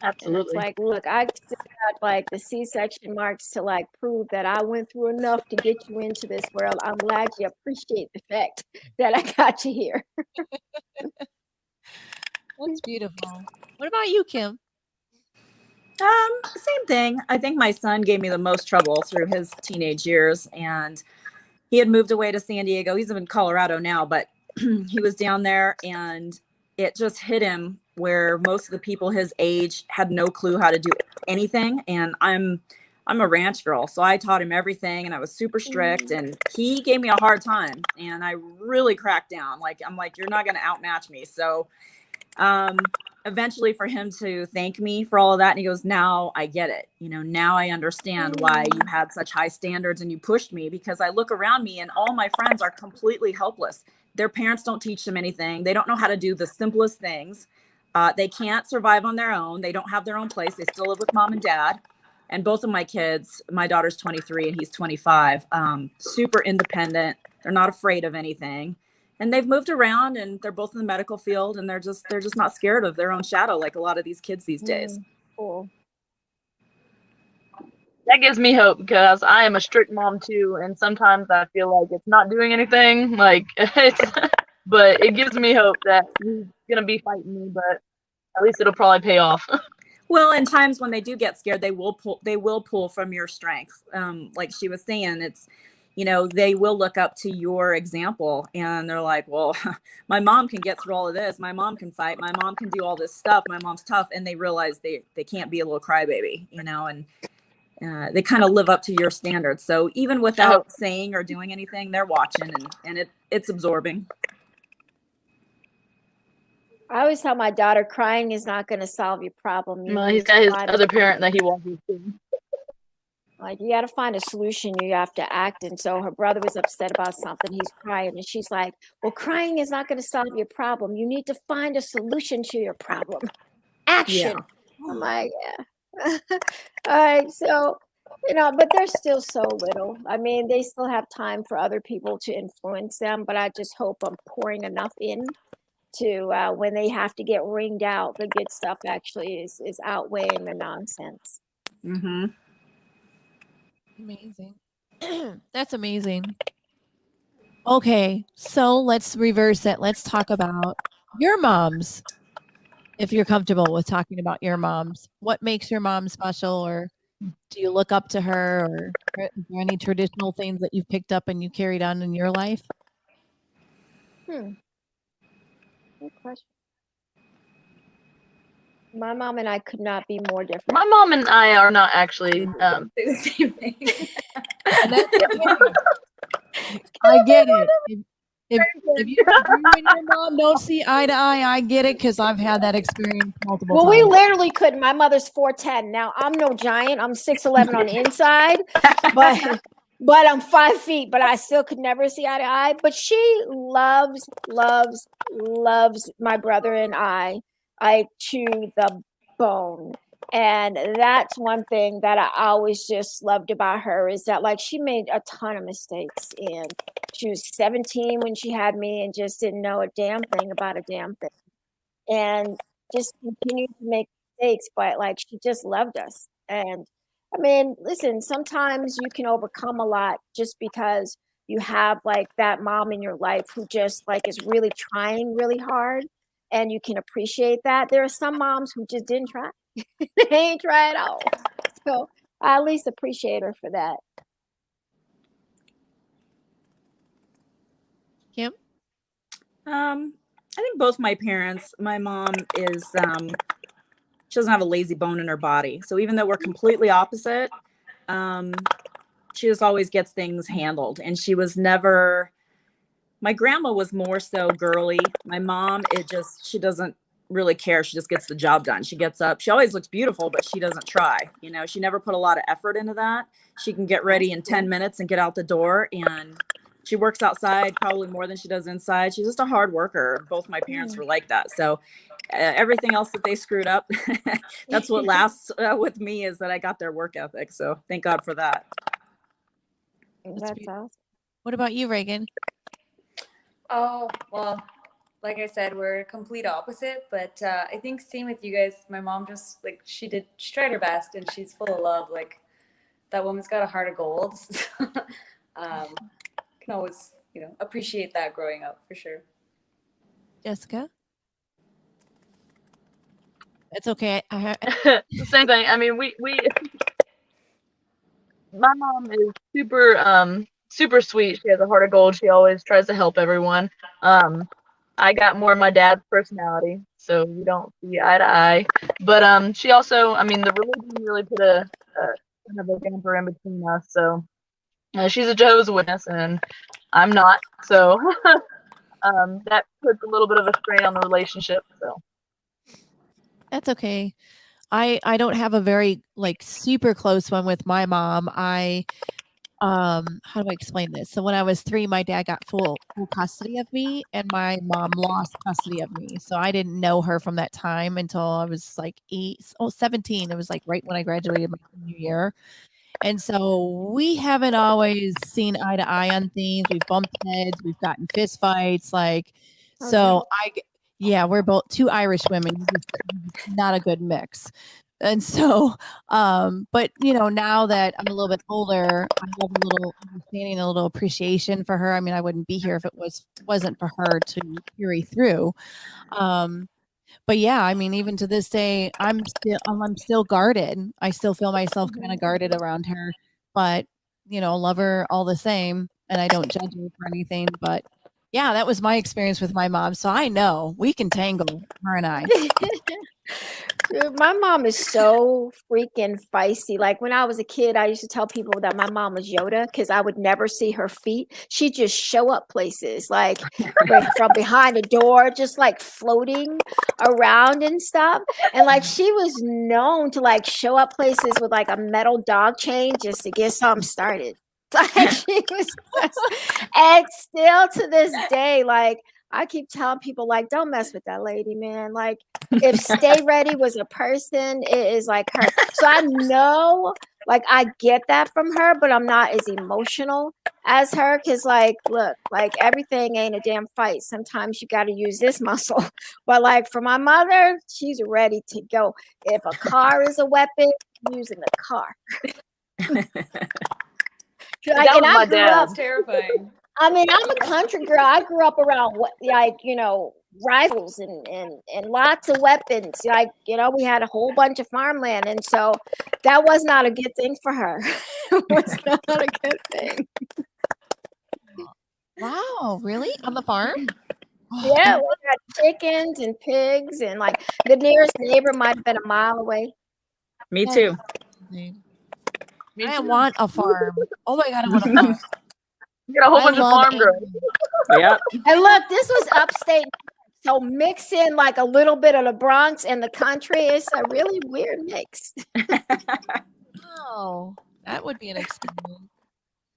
Absolutely. And it's like, look, I still got like the C-section marks to like prove that I went through enough to get you into this world. I'm glad you appreciate the fact that I got you here. That's beautiful. What about you, Kim? Same thing. I think my son gave me the most trouble through his teenage years, and he had moved away to San Diego. He's in Colorado now, but he was down there, and it just hit him where most of the people his age had no clue how to do anything. And I'm a ranch girl, so I taught him everything, and I was super strict, and he gave me a hard time, and I really cracked down. Like, I'm like, you're not going to outmatch me. So eventually for him to thank me for all of that, and he goes, now I get it. You know, now I understand why you had such high standards and you pushed me, because I look around me and all my friends are completely helpless. Their parents don't teach them anything. They don't know how to do the simplest things. They can't survive on their own. They don't have their own place. They still live with mom and dad. And both of my kids, my daughter's 23 and he's 25, super independent. They're not afraid of anything. And they've moved around, and they're both in the medical field, and they're just not scared of their own shadow like a lot of these kids these days. Cool. That gives me hope, because I am a strict mom too, and sometimes I feel like it's not doing anything. Like but it gives me hope that he's gonna be fighting me, but at least it'll probably pay off. Well, in times when they do get scared, they will pull from your strength. Like she was saying, it's, you know, they will look up to your example, and they're like, well, my mom can get through all of this. My mom can fight. My mom can do all this stuff. My mom's tough. And they realize they can't be a little crybaby, you know, and they kind of live up to your standards. So even without saying or doing anything, they're watching, and it's absorbing. I always tell my daughter, crying is not going to solve your problem. Well, he's got his other parent that he wants to. Like, you got to find a solution. You have to act. And so her brother was upset about something. He's crying. And she's like, well, crying is not going to solve your problem. You need to find a solution to your problem. Action. Yeah. I'm like, yeah. All right. So, you know, but they're still so little. I mean, they still have time for other people to influence them. But I just hope I'm pouring enough in to when they have to get ringed out, the good stuff actually is outweighing the nonsense. Mm-hmm. Amazing. That's amazing. Okay, so let's reverse it. Let's talk about your moms. If you're comfortable with talking about your moms, what makes your mom special, or do you look up to her, or is there any traditional things that you've picked up and you carried on in your life? Good question. My mom and I could not be more different. My mom and I are not actually the same thing. I get it. If you and your mom don't see eye to eye, I get it, because I've had that experience multiple times. Well, we literally couldn't. My mother's 4'10". Now, I'm no giant. I'm 6'11" on the inside, but I'm 5 feet, but I still could never see eye to eye. But she loves my brother and I to the bone. And that's one thing that I always just loved about her, is that, like, she made a ton of mistakes, and she was 17 when she had me and just didn't know a damn thing about a damn thing. And just continued to make mistakes, but like she just loved us. And I mean, listen, sometimes you can overcome a lot just because you have like that mom in your life who just like is really trying really hard, and you can appreciate that. There are some moms who just didn't try. They ain't try at all. So I at least appreciate her for that. Kim? I think both my parents. My mom is she doesn't have a lazy bone in her body. So even though we're completely opposite, she just always gets things handled. And she was never, my grandma was more so girly. My mom, she doesn't really care. She just gets the job done. She gets up. She always looks beautiful, but she doesn't try. You know, she never put a lot of effort into that. She can get ready in 10 minutes and get out the door. And she works outside probably more than she does inside. She's just a hard worker. Both my parents were like that. So everything else that they screwed up, that's what lasts with me, is that I got their work ethic. So thank God for that. That's awesome. What about you, Reagan? Oh, well, like I said, we're complete opposite, but I think same with you guys. My mom just like, she tried her best, and she's full of love. Like, that woman's got a heart of gold. Can always, appreciate that growing up for sure. Jessica? It's okay. The same thing. I mean, my mom is super sweet. She has a heart of gold. She always tries to help everyone. I got more of my dad's personality, so we don't see eye to eye. But she also, I mean, the religion really put a kind of a damper in between us. So she's a Jehovah's Witness, and I'm not. So that puts a little bit of a strain on the relationship. So That's okay. I don't have a very like super close one with my mom. How do I explain this? So when I was 3, my dad got full custody of me, and my mom lost custody of me. So I didn't know her from that time until I was like 17. It was like right when I graduated my senior year. And so we haven't always seen eye to eye on things. We've bumped heads. We've gotten fist fights. Like, so we're both 2 Irish women. Not a good mix. And so, but now that I'm a little bit older, I have a little understanding, a little appreciation for her. I mean, I wouldn't be here if it wasn't for her to carry through. But yeah, I mean, even to this day, I'm still guarded. I still feel myself kind of guarded around her, but love her all the same, and I don't judge her for anything. But yeah, that was my experience with my mom. So I know we can tangle, her and I. Dude, my mom is so freaking feisty. Like when I was a kid, I used to tell people that my mom was Yoda because I would never see her feet. She'd just show up places like from behind the door, just like floating around and stuff. And like she was known to like show up places with like a metal dog chain just to get something started. Like she was and still to this day, like I keep telling people, like, don't mess with that lady, man. Like, if Stay Ready was a person, it is like her. So I know, like, I get that from her, but I'm not as emotional as her. Because, like, look, like, everything ain't a damn fight. Sometimes you got to use this muscle. But, like, for my mother, she's ready to go. If a car is a weapon, I'm using the car. Like, that was my dad. That's terrifying. I mean, I'm a country girl. I grew up around like, rifles and lots of weapons. Like, we had a whole bunch of farmland. And so that was not a good thing for her. It was not a good thing. Wow, really? On the farm? Yeah, we had chickens and pigs, and like the nearest neighbor might have been a mile away. Me too. I want a farm. Oh my God, I want a farm. You got a whole bunch of farm girls. Yeah. And look, this was upstate. So mix in like a little bit of the Bronx and the country. It's a really weird mix. Oh, that would be an experience.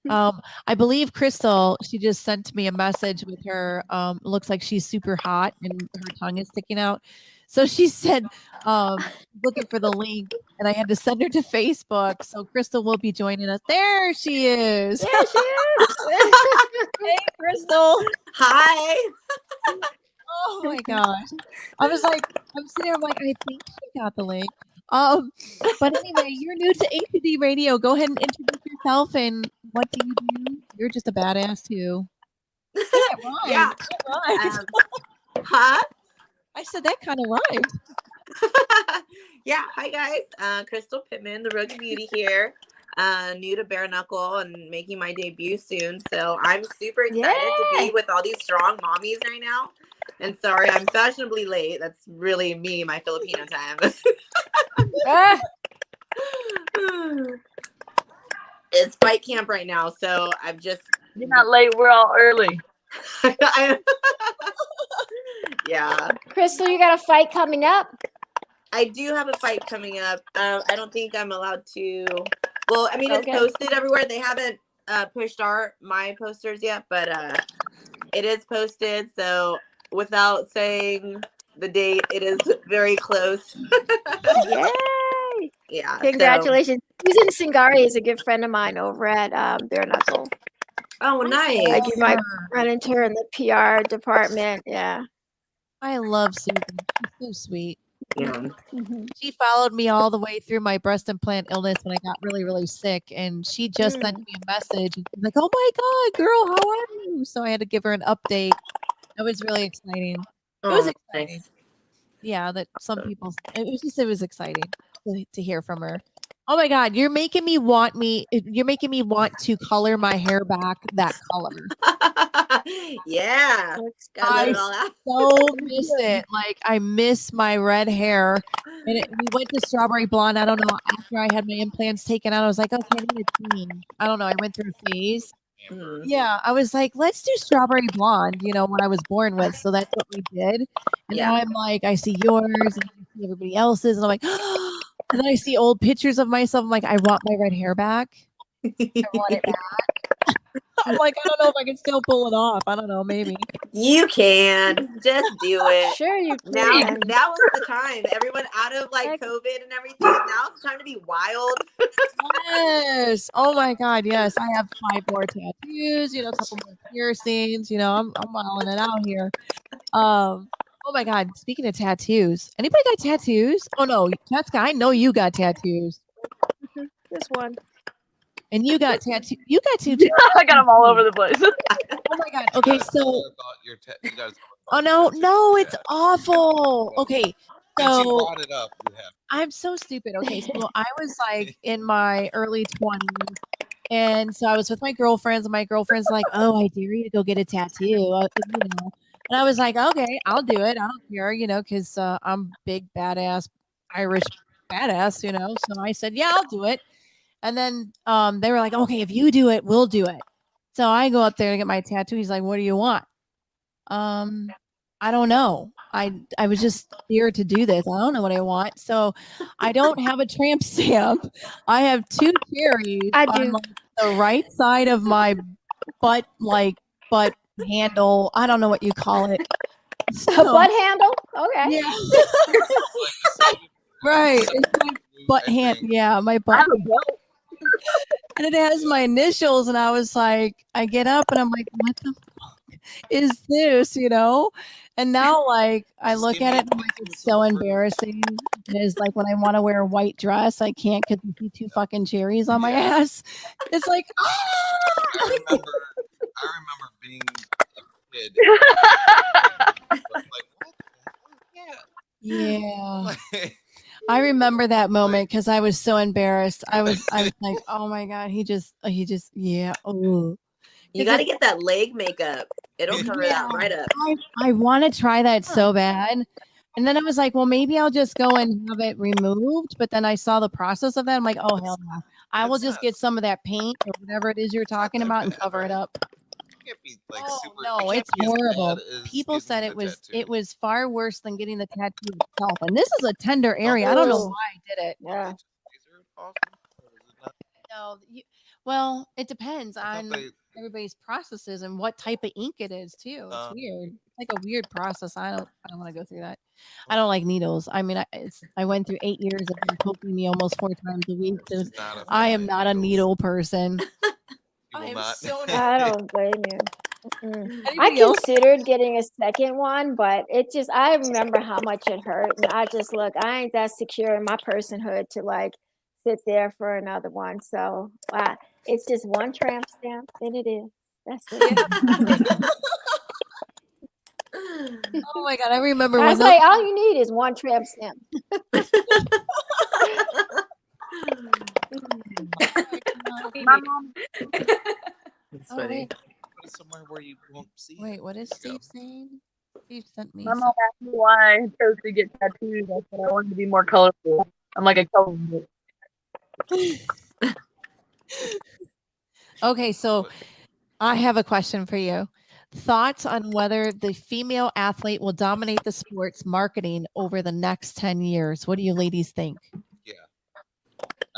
I believe Crystal, she just sent me a message with her. Looks like she's super hot and her tongue is sticking out. So she said, looking for the link, and I had to send her to Facebook. So Crystal will be joining us. There she is. There she is. Hey, Crystal. Hi. Oh my gosh. I was like, I'm sitting there, I'm like, I think she got the link. But anyway, you're new to ATD Radio. Go ahead and introduce yourself and what do you do? You're just a badass too. That rhymed. Yeah. That rhymed. Huh? I said that kind of rhymed. Yeah. Hi guys. Crystal Pittman, the Rogue Beauty here. New to bare knuckle and making my debut soon. So I'm super excited to be with all these strong mommies right now. And sorry, I'm fashionably late. That's really me, my Filipino time. It's fight camp right now, so I'm just... You're not late. We're all early. Yeah. Crystal, you got a fight coming up? I do have a fight coming up. I don't think I'm allowed to... Well, I mean, it's Okay. posted everywhere. They haven't pushed my posters yet, but it is posted. So without saying the date, it is very close. Yay! Yeah. Congratulations. Susan Singari is a good friend of mine over at Bare Knuckle. Oh, nice. I do my run into her in the PR department. Yeah. I love Susan. She's so sweet. Yeah. She followed me all the way through my breast implant illness when I got really, really sick. And she just sent me a message. And she's like, oh my God, girl, how are you? So I had to give her an update. It was really exciting. It was exciting. Nice. Yeah, that some people, it was exciting to hear from her. Oh my God, you're making me want to color my hair back that color. Yeah. I so miss it. Like I miss my red hair. And we went to strawberry blonde. I don't know. After I had my implants taken out, I was like, okay, I need a change. I don't know. I went through a phase. Yeah, I was like, let's do strawberry blonde, what I was born with. So that's what we did. And now I'm like, I see yours and I see everybody else's. And I'm like, and then I see old pictures of myself. I'm like, I want my red hair back. I want it back. I'm like, I don't know if I can still pull it off. I don't know, maybe. You can just do it. Sure, you can. Now is the time. Everyone out of like COVID and everything. Now it's time to be wild. Yes. Oh my God. Yes. I have 5 more tattoos, a couple more piercings, I'm wilding it out here. Oh my God. Speaking of tattoos, anybody got tattoos? Oh no, Jessica, I know you got tattoos. This one. And you got tattoo. You got two. I got them all over the place. Oh my God. Okay, so. Oh no, it's awful. Okay, so. You brought it up. You have. I'm so stupid. Okay, so I was like in my early 20s, and so I was with my girlfriends, and my girlfriend's like, "Oh, I dare you to go get a tattoo," And I was like, "Okay, I'll do it. I don't care, because I'm big badass Irish badass, So I said, "Yeah, I'll do it." And then they were like, okay, if you do it, we'll do it. So I go up there to get my tattoo. He's like, what do you want? I don't know. I was just here to do this. I don't know what I want. So I don't have a tramp stamp. I have 2 cherries on the right side of my butt handle. I don't know what you call it. So, a butt handle? Okay. Yeah. Right. It's my butt hand. Yeah, my butt. And it has my initials, and I was like, I get up and I'm like, what the fuck is this, And now, like, I look at it and I'm like, it's so embarrassing. It is like when I want to wear a white dress, I can't because I see 2 fucking cherries on my ass. It's like, I remember being a kid. Like, what the hell? Yeah. I remember that moment because I was so embarrassed. I was like, oh my God, he just, yeah. Oh, you got to get that leg makeup. It'll cover that right up. I want to try that so bad. And then I was like, well, maybe I'll just go and have it removed. But then I saw the process of that. I'm like, oh, hell no. I will just get some of that paint or whatever it is you're talking about and cover it up. Be like no, it's horrible. People said it was far worse than getting the tattoo itself. And this is a tender area. I don't know why I did it. Yeah. No, well, it depends on everybody's processes and what type of ink it is too. It's weird. It's like a weird process. I don't want to go through that. I don't like needles. I mean, I went through 8 years of them poking me almost 4 times a week. I am not a needle person. I don't blame you. I Anybody else? considered getting a second one, but I remember how much it hurt. And I ain't that secure in my personhood to like sit there for another one. So it's just one tramp stamp and it is. That's it. Oh my God, I remember I when was like, all you need is one tramp stamp. My mom. It's funny. wait. Put it somewhere where you won't see. Wait, what is There you Steve saying? Steve sent me My mom asked me why I chose to get tattoos. I said I wanted to be more colorful. I'm like a color. Okay, so I have a question for you. Thoughts on whether the female athlete will dominate the sports marketing over the next 10 years? What do you ladies think? Yeah.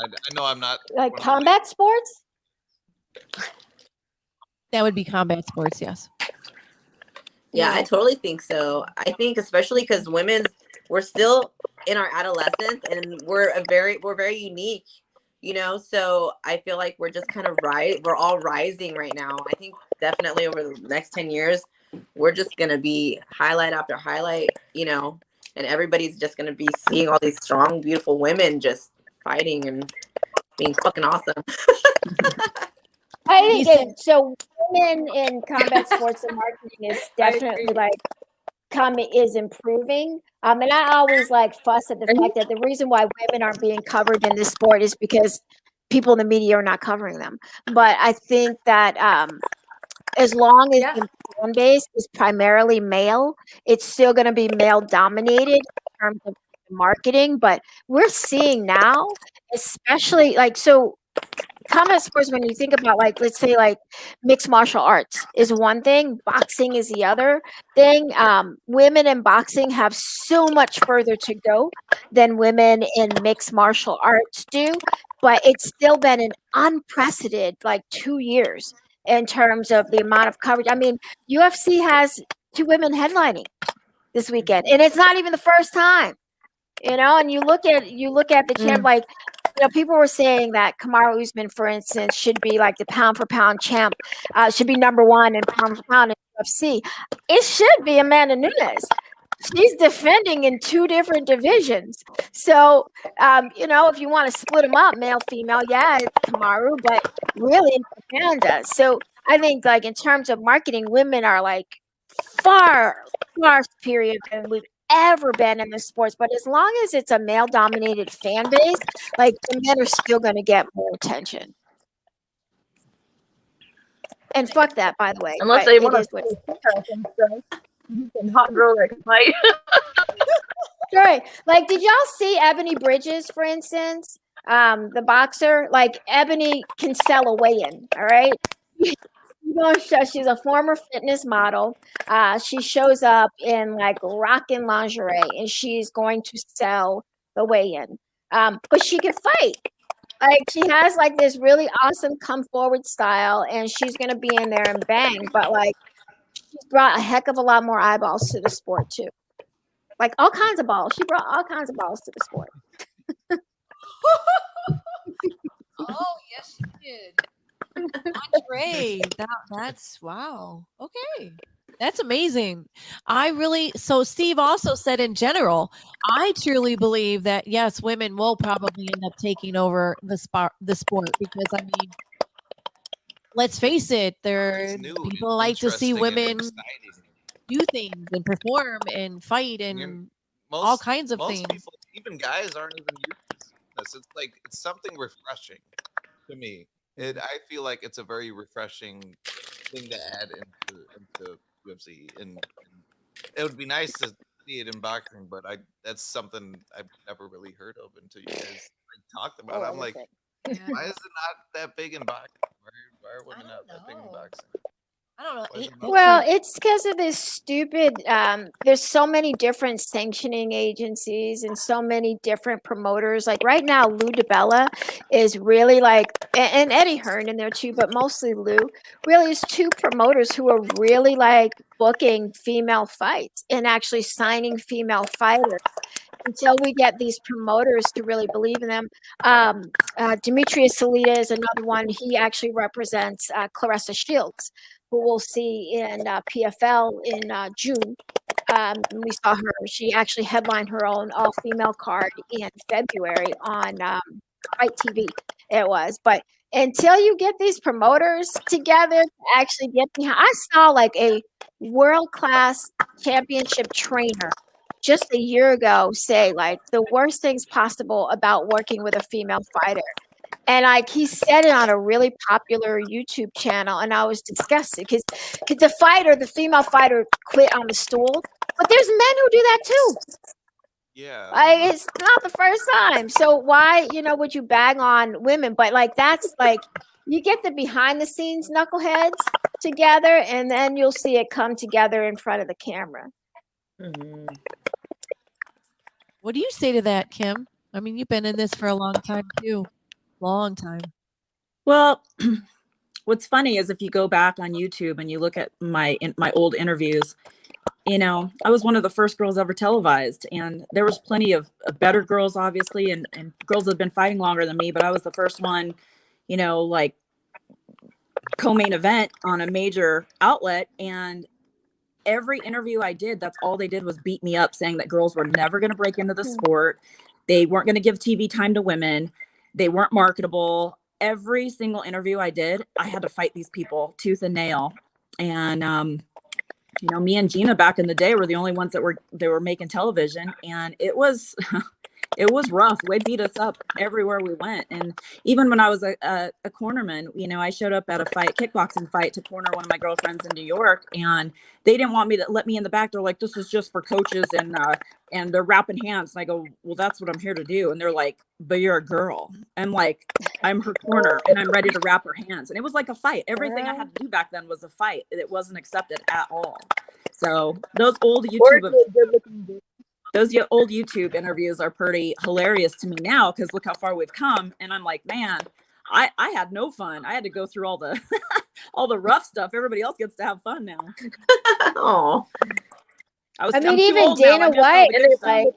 I know I'm not Like one of the combat sports? That would be combat sports, yes. Yeah, I totally think so. I think especially because we're still in our adolescence and we're very unique, you know. So I feel like we're just kind of we're all rising right now. I think definitely over the next 10 years, we're just gonna be highlight after highlight, you know, and everybody's just gonna be seeing all these strong, beautiful women just fighting and being fucking awesome. I think so. Women in combat sports and marketing is definitely is improving. And I always like fuss at the fact that the reason why women aren't being covered in this sport is because people in the media are not covering them. But I think that as long as the fan base is primarily male, it's still going to be male dominated in terms of marketing. But we're seeing now, especially combat sports, when you think about let's say mixed martial arts is one thing, boxing is the other thing. Women in boxing have so much further to go than women in mixed martial arts do, but it's still been an unprecedented 2 years in terms of the amount of coverage. I mean, UFC has 2 women headlining this weekend, and it's not even the first time, you know. And you look at the champ, people were saying that Kamaru Usman, for instance, should be the pound for pound champ, should be number 1 in pound for pound in UFC. It should be Amanda Nunes. She's defending in 2 different divisions. So, if you want to split them up, male, female, yeah, it's Kamaru, but really Amanda. So I think in terms of marketing, women are far, far superior than we've ever been in the sports. But as long as it's a male dominated fan base, the men are still going to get more attention. And fuck that, by the way. Unless they want to hot girl that can fight. Right. Did y'all see Ebony Bridges, for instance? The boxer? Ebony can sell a weigh-in, all right? She's a former fitness model. She shows up in rockin' lingerie, and she's going to sell the weigh-in. But she can fight. She has this really awesome come forward style, and she's gonna be in there and bang. But she's brought a heck of a lot more eyeballs to the sport too. All kinds of balls. She brought all kinds of balls to the sport. Oh, yes, she did. Andre, that's wow. Okay. That's amazing. So Steve also said in general, I truly believe that yes, women will probably end up taking over the sport because I mean, let's face it, people like to see women do things and perform and fight and all kinds of things. People, even guys, aren't even used to this. It's something refreshing to me. I feel like it's a very refreshing thing to add into UFC, and it would be nice to see it in boxing, but that's something I've never really heard of until you guys talked about it. I'm like, why is it not that big in boxing? Why are women not that big in boxing? I don't know. Well, it's because of this stupid, there's so many different sanctioning agencies and so many different promoters. Right now, Lou DiBella is really and Eddie Hearn in there too, but mostly Lou, really is 2 promoters who are really booking female fights and actually signing female fighters. Until we get these promoters to really believe in them. Demetrius Salita is another one. He actually represents Claressa Shields. who we'll see in PFL in June. We saw her. She actually headlined her own all-female card in February on Fight TV. It was, but until you get these promoters together to actually get behind, I saw like a world-class championship trainer just a year ago say like the worst things possible about working with a female fighter. And like he said it on a really popular YouTube channel, and I was disgusted because the female fighter quit on the stool, but there's men who do that too. Yeah. Like it's not the first time. So why, would you bang on women? But like that's like you get the behind the scenes knuckleheads together, and then you'll see it come together in front of the camera. Mm-hmm. What do you say to that, Kim? I mean, you've been in this for a long time too. Long time. Well, what's funny is if you go back on YouTube and you look at my old interviews, I was one of the first girls ever televised, and there was plenty of better girls, obviously, and girls that had been fighting longer than me, but I was the first one, like co-main event on a major outlet. And every interview I did, that's all they did was beat me up, saying that girls were never going to break into the sport. They weren't going to give TV time to women. They weren't marketable. Every single interview I did, I had to fight these people tooth and nail. And, me and Gina back in the day were the only ones that were making television, and it was rough. They beat us up everywhere we went. And even when I was a cornerman, I showed up at a kickboxing fight to corner one of my girlfriends in New York, and they didn't want me to let me in the back. They're like, this is just for coaches, and they're wrapping hands. And I go, well, that's what I'm here to do. And they're like, but you're a girl. I'm like, I'm her corner and I'm ready to wrap her hands. And it was like a fight. Everything I had to do back then was a fight. It wasn't accepted at all. So those old YouTube interviews are pretty hilarious to me now, because look how far we've come. And I'm like, man, I had no fun. I had to go through all the all the rough stuff. Everybody else gets to have fun now. Oh, even Dana White is like,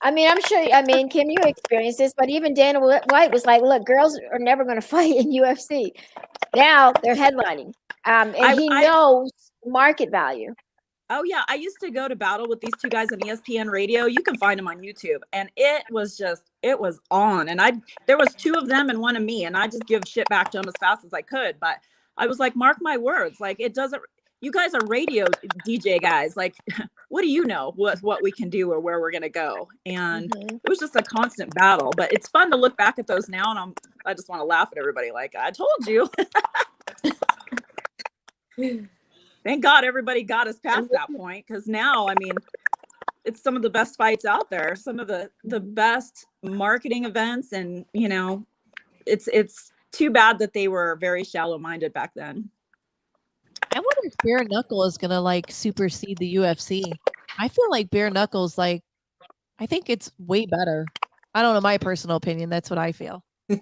I'm sure, Kim, you experienced this, but even Dana White was like, look, girls are never going to fight in UFC. Now they're headlining. And he knows market value. Oh yeah, I used to go to battle with these two guys on ESPN radio. You can find them on YouTube, and it was on. And there was two of them and one of me, and I just give shit back to them as fast as I could. But I was like, mark my words, like it doesn't. You guys are radio DJ guys. Like, what do you know what we can do or where we're gonna go? And it was just a constant battle. But it's fun to look back at those now, and I just want to laugh at everybody. Like, I told you. Thank God everybody got us past that point, because now, it's some of the best fights out there, some of the best marketing events, and it's too bad that they were very shallow-minded back then. I wonder if bare knuckle is gonna like supersede the UFC. I feel like bare knuckles, I think it's way better. I don't know, my personal opinion. That's what I feel. I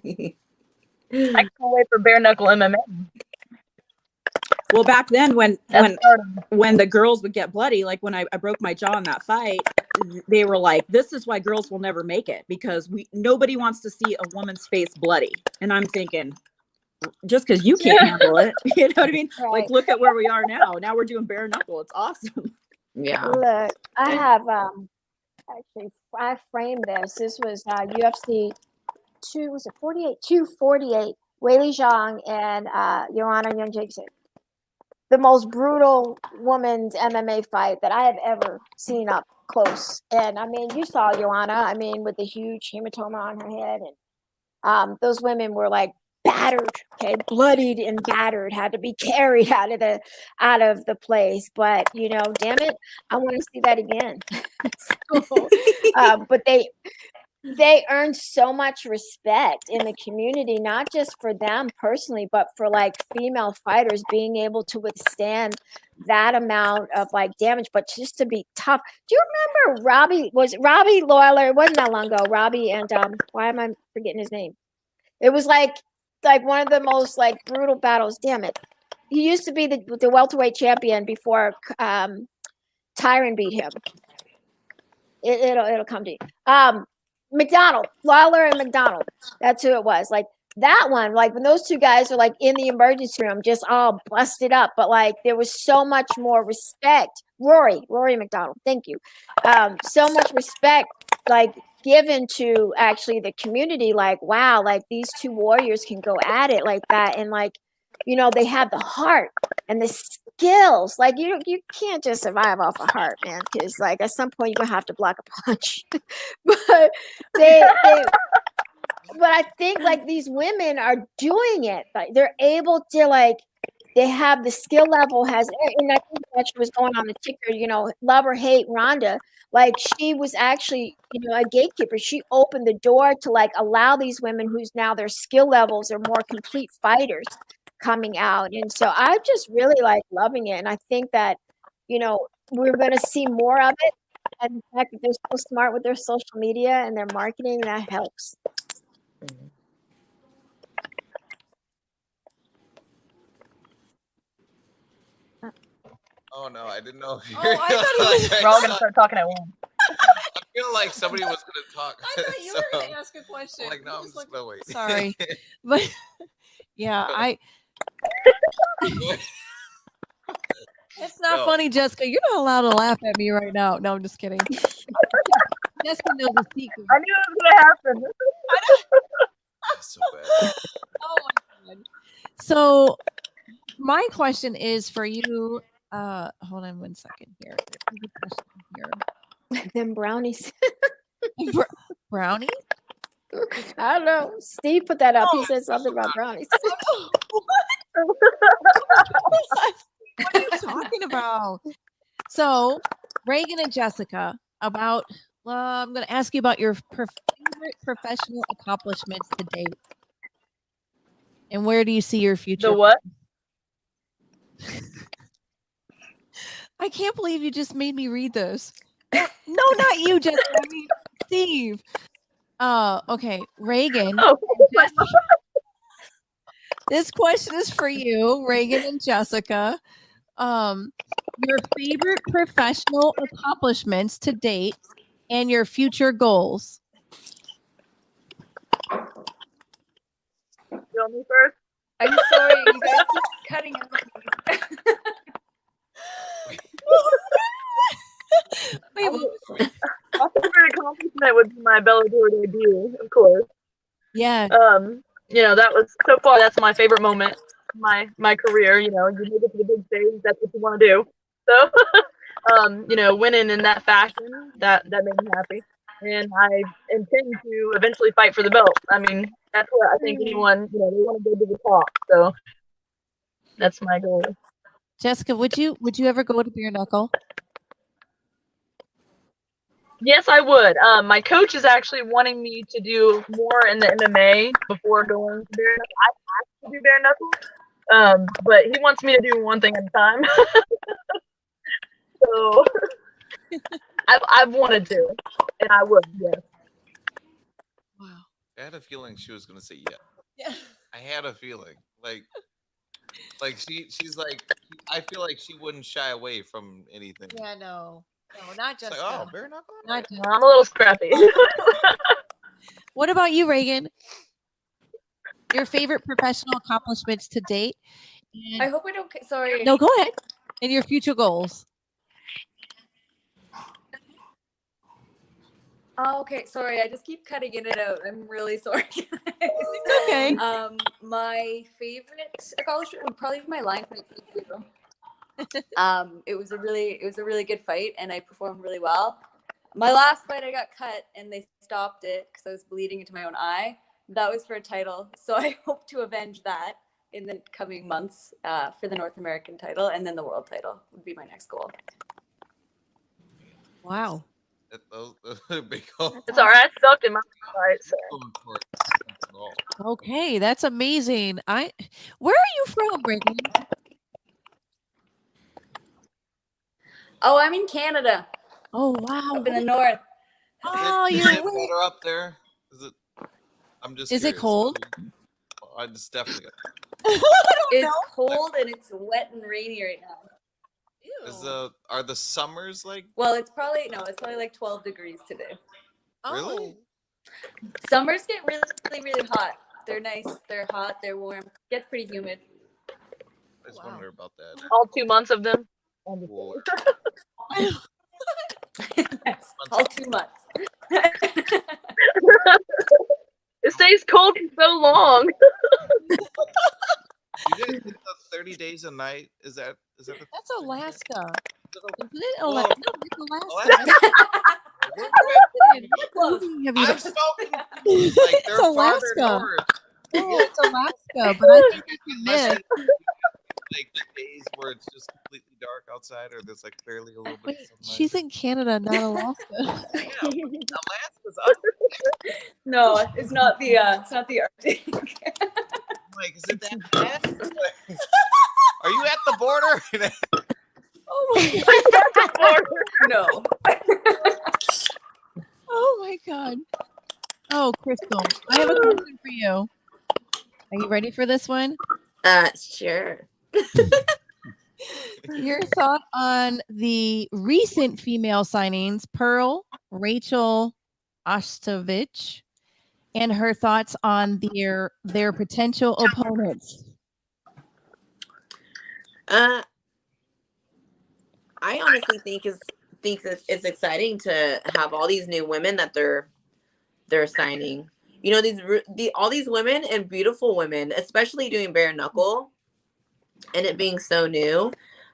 can't wait for bare knuckle MMA. Well, back then when the girls would get bloody, like when I broke my jaw in that fight, they were like, this is why girls will never make it, because nobody wants to see a woman's face bloody. And I'm thinking, just because you can't handle it, you know what I mean? Right. Like, look at where we are now. Now we're doing bare knuckle. It's awesome. Yeah. Look, I have actually I framed this. This was UFC 248, Weili Zhang and Joanna Jędrzejczyk. The most brutal women's MMA fight that I have ever seen up close. And you saw Joanna, with the huge hematoma on her head. And those women were like battered, bloodied and battered, had to be carried out of the place. But, damn it, I want to see that again. But they earned so much respect in the community, not just for them personally, but for female fighters being able to withstand that amount of damage, but just to be tough. Do you remember Robbie Lawler? It wasn't that long ago. Robbie and why am I forgetting his name? It was like one of the most brutal battles. Damn it. He used to be the welterweight champion before Tyron beat him. It'll come to you. McDonald, Lawler and McDonald. That's who it was. that one, like when those two guys are like in the emergency room, just all busted up, but like there was so much more respect. Rory McDonald, thank you. So much respect, like given to actually the community. Like, wow, like these two warriors can go at it like that, and like, you know, they have the heart and the skills. Like you can't just survive off a heart, man, because like at some point you're gonna have to block a punch. But they but I think like these women are doing it. Like they're able to like they have the skill level has, and I think that's what was going on the ticker, you know, love or hate Rhonda. Like she was actually, you know, a gatekeeper. She opened the door to like allow these women who's now their skill levels are more complete fighters coming out. And so I'm just really like loving it. And I think that, you know, we're going to see more of it. And the fact that they're so smart with their social media and their marketing, that helps. Oh no, I didn't know. If Oh, I thought We're all gonna start talking at once. I feel like somebody was gonna talk. I thought you were going to ask a question. I'm like, no, I'm just gonna wait. Sorry. But yeah, it's not funny, Jessica. You're not allowed to laugh at me right now. No, I'm just kidding. Jessica knows the secret. I knew it was gonna happen. That's so bad. Oh my God. So my question is for you. Hold on 1 second here. Them brownies. Brownies? I don't know. Steve put that up. He said something about brownies. What are you talking about? So, Reagan and Jessica, about I'm going to ask you about your favorite professional accomplishments to date. And where do you see your future? The what? I can't believe you just made me read this. No, not you, Jessica. I mean, Steve. Okay, Reagan. Oh, this question is for you, Reagan and Jessica. Your favorite professional accomplishments to date and your future goals. You want me first? I'm sorry, you guys keep cutting out. My favorite accomplishment would be my Bellator debut, of course. Yeah. You know, that was so far. That's my favorite moment, my career. You know, you make it to the big stage. That's what you want to do. So, you know, winning in that fashion, that made me happy. And I intend to eventually fight for the belt. I mean, that's what I think anyone, you know, they want to go to the top. So that's my goal. Jessica, would you ever go to Bare Knuckle? Yes, I would. My coach is actually wanting me to do more in the MMA before going to bare knuckle. I have to do bare knuckle, but he wants me to do one thing at a time. So I've wanted to, and I would. Yes. Wow. I had a feeling she was gonna say yeah. Yeah. I had a feeling, like she's like, I feel like she wouldn't shy away from anything. Yeah, no, not It's just. like, oh, bare knuckle. Not just. I'm a little scrappy. What about you, Reagan? Your favorite professional accomplishments to date? I hope I don't. Sorry. No, go ahead. And your future goals. Oh, okay, sorry. I just keep cutting in and out. I'm really sorry. It's okay. My favorite accomplishment would probably be my line fight. It was a really good fight, and I performed really well. My last fight, I got cut, and they stopped it because I was bleeding into my own eye. That was for a title, so I hope to avenge that in the coming months for the North American title, and then the world title would be my next goal. Wow. Those are big goals. It's all right. I sucked in my fight. So. Okay, that's amazing. Where are you from, Reagan? Oh, I'm in Canada. Oh, wow. Up in the north. Oh, is you're it better up there? Is it? I'm just. Is it curious. cold? I just definitely. It's cold and it's wet and rainy right now. Are the summers like? Well, it's probably like 12 degrees today. Oh. Really? Summers get really hot. They're nice. They're hot. They're warm. Gets pretty humid. I just wonder about that. All 2 months of them. Cool. Yes, all 2 months. It stays cold for so long. You guys think the 30 days a night is that That's Alaska. Isn't it Well, Alaska? No, it's Alaska. Close. Have you I've spoken like they're farther Alaska. north. Oh, it's Alaska, but I think that's a myth. Like the days where it's just completely dark outside, or there's like barely a little bit. Wait, of sunlight. she's in Canada, not Alaska. Yeah, Alaska's up. No, it's not the Arctic. Like, is it that bad? Are you at the border? Oh my god. No. Oh my god. Oh, Crystal, I have a question for you. Are you ready for this one? Sure. Your thought on the recent female signings, Pearl, Racheal Ostovich, and her thoughts on their potential opponents. I honestly think it's exciting to have all these new women that they're signing. You know, all these women and beautiful women, especially doing bare knuckle, and it being so new,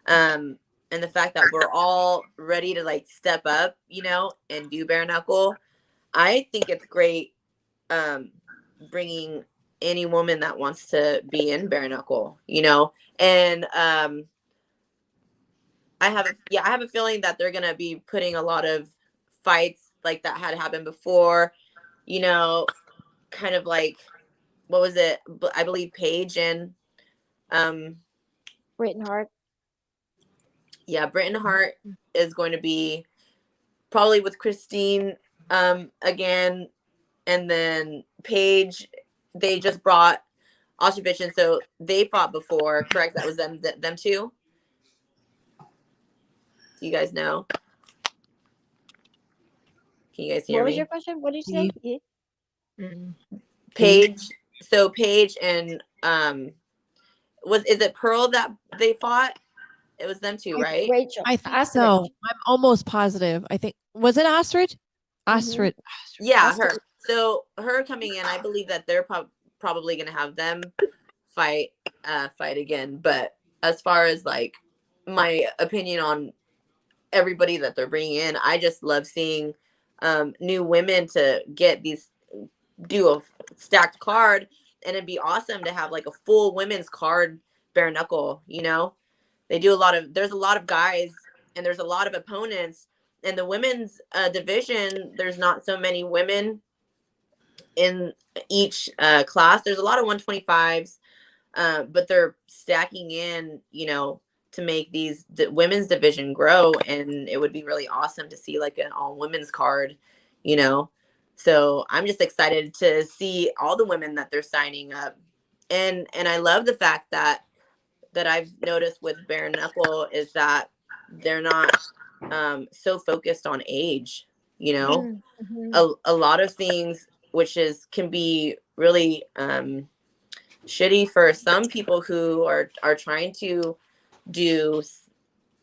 and the fact that we're all ready to like step up, you know, and do bare knuckle. I think it's great, bringing any woman that wants to be in bare knuckle, you know, and I have a feeling that they're gonna be putting a lot of fights like that had happened before, you know, kind of like, what was it? I believe Paige and Britain Hart. Yeah, Britain Hart is going to be probably with Christine again, and then Paige. They just brought Ostovich, and so they fought before. Correct? That was them too. You guys know? Can you guys hear me? What was your question? What did you say? Paige. So Paige and is it Pearl that they fought? It was them two, right? Racheal. I think so. I'm almost positive. I think, was it Ostrich? Ostrich. Yeah, her. So her coming in, I believe that they're probably going to have them fight again. But as far as like my opinion on everybody that they're bringing in, I just love seeing new women to do a stacked card, and it'd be awesome to have like a full women's card bare knuckle, you know. There's a lot of guys and there's a lot of opponents. In the women's division, there's not so many women in each class. There's a lot of 125s, but they're stacking in, you know, to make the women's division grow. And it would be really awesome to see like an all women's card, you know. So I'm just excited to see all the women that they're signing up. And I love the fact that I've noticed with bare knuckle is that they're not so focused on age, you know. A lot of things which can be really shitty for some people who are trying to do,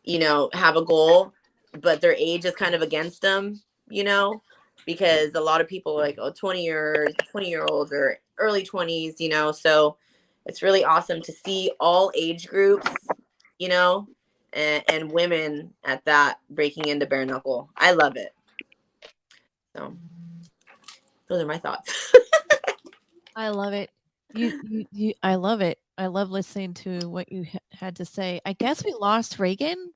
you know, have a goal, but their age is kind of against them, you know, because a lot of people are like 20-year-olds or early 20s, you know. So it's really awesome to see all age groups, you know, and women at that breaking into bare knuckle. I love it. So those are my thoughts. I love it. I love it. I love listening to what you had to say. I guess we lost Reagan.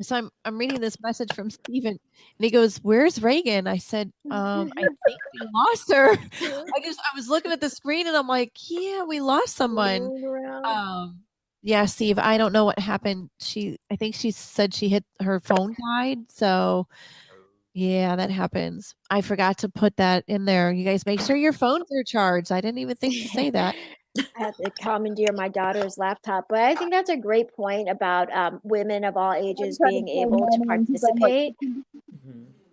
So I'm reading this message from Steven, and he goes, "Where's Reagan?" I said, "I think we lost her." I was looking at the screen and I'm like, "Yeah, we lost someone." Yeah, Steve, I don't know what happened. I think she said her phone died. So yeah, that happens. I forgot to put that in there. You guys make sure your phones are charged. I didn't even think to say that. I have to commandeer my daughter's laptop, but I think that's a great point about women of all ages being able to participate,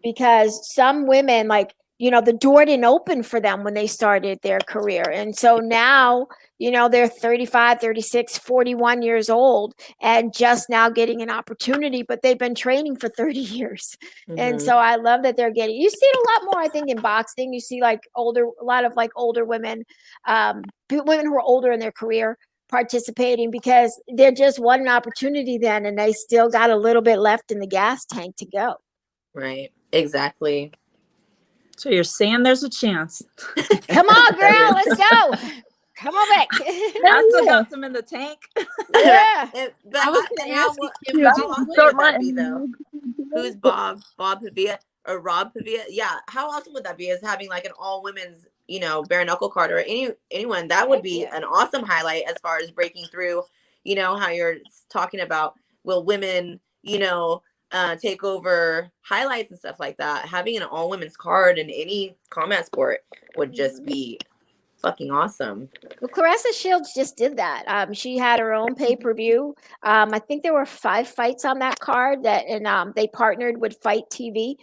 because some women, like you know, the door didn't open for them when they started their career. And so now, you know, they're 35, 36, 41 years old and just now getting an opportunity, but they've been training for 30 years. And so I love that they're getting, you see it a lot more, I think, in boxing. You see like a lot of like older women, women who are older in their career participating because they just won an opportunity then and they still got a little bit left in the gas tank to go. Right. Exactly. So you're saying there's a chance. Come on, girl, let's go. Come on back. I still got some in the tank. Yeah. But I was how gonna ask you, Kim, how would you awesome do would that be, though? Who's Bob Pavia or Rob Pavia? Yeah. How awesome would that be as having like an all women's, you know, bare knuckle card or anyone? That would be an awesome highlight as far as breaking through, you know, how you're talking about, will women, you know, take over highlights and stuff like that. Having an all women's card in any combat sport would just be fucking awesome. Well, Clarissa Shields just did that. She had her own pay-per-view. I think there were 5 fights on that card and they partnered with Fight TV.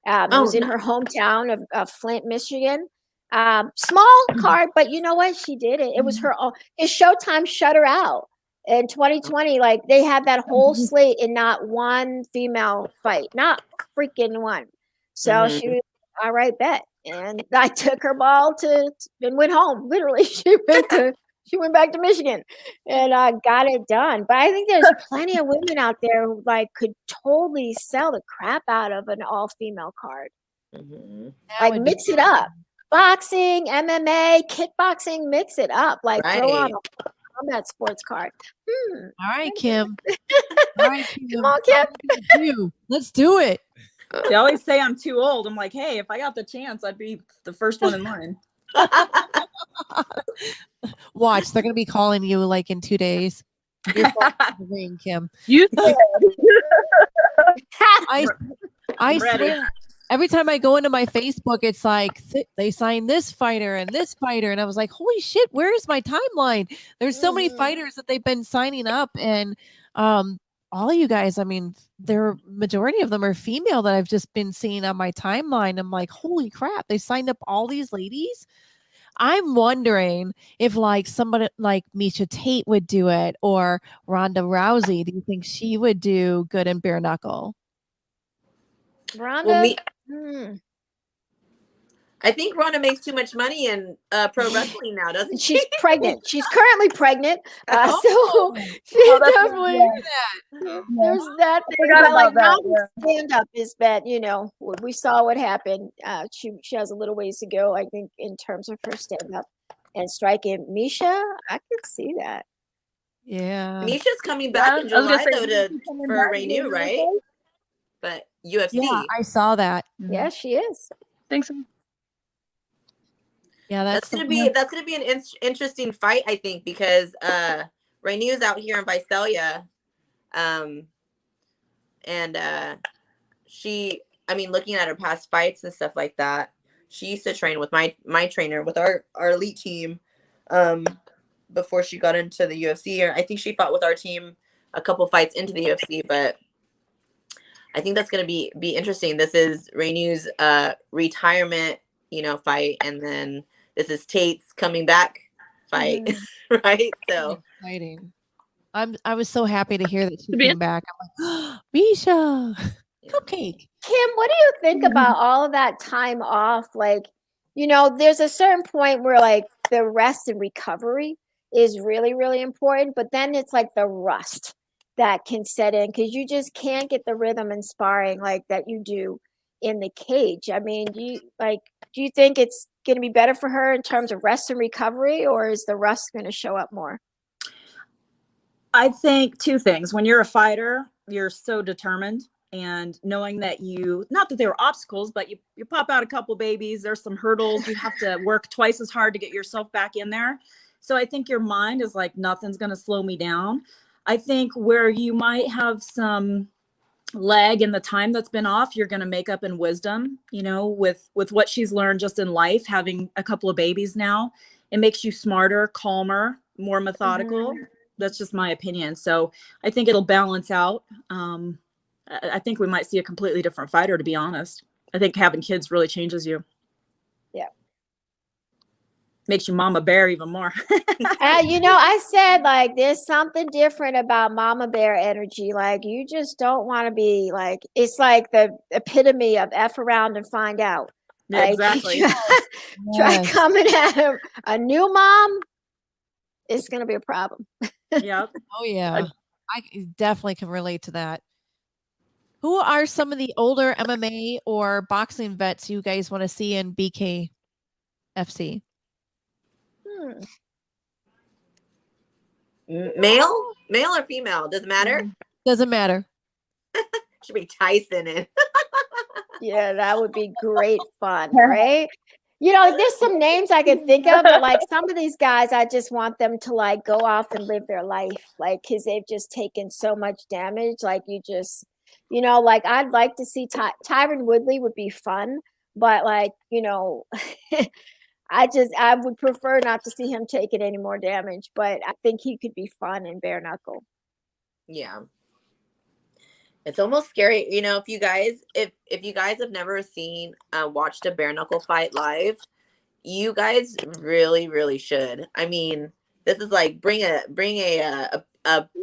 It was in her hometown of Flint, Michigan. Small card, but you know what? She did it. It was her own. His Showtime shut her out. In 2020, like they had that whole slate and not one female fight, not freaking one. So she was all right, bet. And I took her ball and went home. Literally, she went back to Michigan, and I got it done. But I think there's plenty of women out there who like could totally sell the crap out of an all-female card. Like mix it up, boxing, MMA, kickboxing, mix it up. Like throw on a combat sports card. All right, Kim. All right, Kim. Come on, Kim. Let's do it. They always say I'm too old. I'm like, hey, if I got the chance, I'd be the first one in line. Watch, they're gonna be calling you like in 2 days. You're the ring, Kim. You I swear, every time I go into my Facebook, it's like they signed this fighter and this fighter, and I was like, holy shit, where is my timeline? There's so many fighters that they've been signing up, and all of you guys, I mean, majority of them are female that I've just been seeing on my timeline. I'm like, holy crap, they signed up all these ladies. I'm wondering if like somebody like Miesha Tate would do it, or Ronda Rousey. Do you think she would do good in bare knuckle? Ronda, I think Ronda makes too much money in pro wrestling now, doesn't she? She's pregnant. She's currently pregnant. So she definitely there's that thing. But like now stand up is that, you know, we saw what happened. She has a little ways to go, I think, in terms of her stand up and striking. Miesha, I could see that. Yeah. Miesha's coming back in July though for Renew, right? But UFC. Yeah, I saw that. Yeah, she is. Think so. Yeah, that's gonna be an interesting fight, I think, because Renew's out here in Visalia, and she, I mean, looking at her past fights and stuff like that, she used to train with my trainer with our elite team, before she got into the UFC. Or I think she fought with our team a couple fights into the UFC, but I think that's gonna be interesting. This is Renew's retirement, you know, fight, and then this is Tate's coming back fight, right? So exciting. I was so happy to hear that she came back. I'm like, Miesha, cupcake. Kim, what do you think about all of that time off? Like, you know, there's a certain point where like the rest and recovery is really, really important, but then it's like the rust that can set in because you just can't get the rhythm and sparring like that you do in the cage. I mean, do you think it's going to be better for her in terms of rest and recovery, or is the rust going to show up more? I think 2 things. When you're a fighter, you're so determined, and knowing that not that there were obstacles, but you pop out a couple babies, there's some hurdles, you have to work twice as hard to get yourself back in there. So I think your mind is like, nothing's going to slow me down. I think where you might have some lag in the time that's been off, you're going to make up in wisdom, you know, with what she's learned just in life, having a couple of babies now. It makes you smarter, calmer, more methodical. That's just my opinion. So I think it'll balance out. I think we might see a completely different fighter, to be honest. I think having kids really changes you. makes you mama bear even more. You know, I said like there's something different about mama bear energy. Like you just don't want to be like, it's like the epitome of F around and find out. Yeah, Like, exactly. try coming at a new mom, it's gonna be a problem. Yep. Oh yeah, I definitely can relate to that. Who are some of the older MMA or boxing vets you guys want to see in BK FC? Male or female? Doesn't matter. Doesn't matter. Should be Tyson in. Yeah, that would be great fun, right? You know, there's some names I could think of, but like some of these guys, I just want them to like go off and live their life, like because they've just taken so much damage. Like you just, you know, like I'd like to see Tyron Woodley would be fun, but like, you know, I would prefer not to see him taking any more damage, but I think he could be fun in bare knuckle. Yeah. It's almost scary, you know, if you guys have never seen watched a bare knuckle fight live, you guys really should. I mean, this is like bring a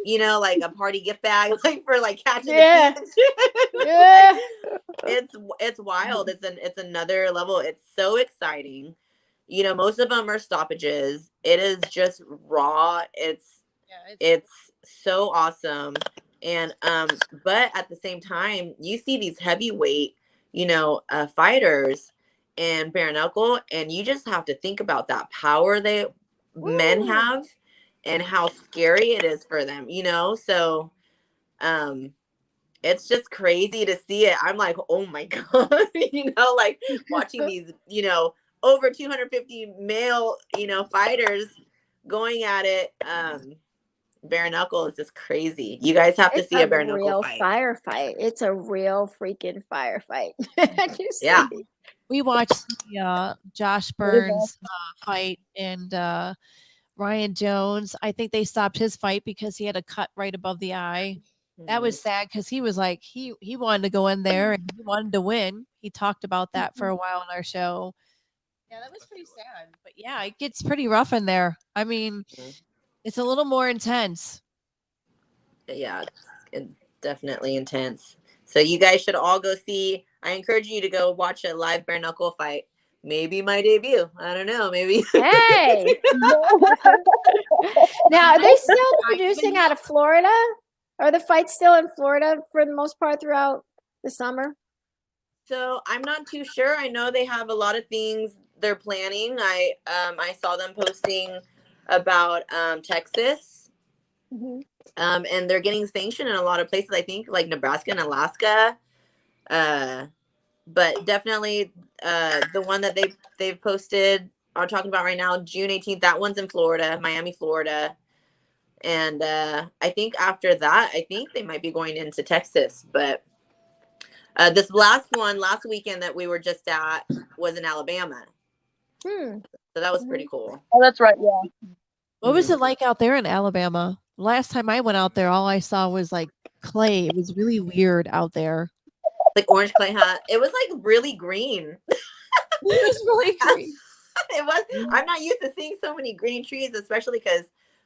you know, like a party gift bag, like for like catching the fish. Yeah. It's wild. It's another level. It's so exciting. You know, most of them are stoppages. It is just raw. It's so awesome. And but at the same time, you see these heavyweight, you know, fighters in bare knuckle, and you just have to think about that power men have and how scary it is for them, you know. So it's just crazy to see it. I'm like, oh my god, you know, like watching these, you know, over 250 male, you know, fighters going at it. Bare knuckle is just crazy. You guys have to see a bare knuckle fight. Firefight. It's a real freaking firefight. Yeah. We watched the Josh Burns fight and Ryan Jones. I think they stopped his fight because he had a cut right above the eye. That was sad because he was like he wanted to go in there and he wanted to win. He talked about that for a while on our show. Yeah, that was pretty sad. But yeah, it gets pretty rough in there. I mean, it's a little more intense. Yeah, it's definitely intense. So you guys should all go see. I encourage you to go watch a live bare knuckle fight. Maybe my debut. I don't know. Maybe. Hey. Now, are they still producing out of Florida? Are the fights still in Florida for the most part throughout the summer? So I'm not too sure. I know they have a lot of things they're planning. I saw them posting about Texas, and they're getting sanctioned in a lot of places. I think like Nebraska and Alaska, but definitely the one that they've posted are talking about right now, June 18th. That one's in Florida, Miami, Florida, and I think after that, I think they might be going into Texas. But this last weekend that we were just at was in Alabama. So that was pretty cool. Oh, that's right. Yeah. What was it like out there in Alabama? Last time I went out there, all I saw was like clay. It was really weird out there. Like orange clay, huh? It was like really green. It was really green. It was. I'm not used to seeing so many green trees, especially because,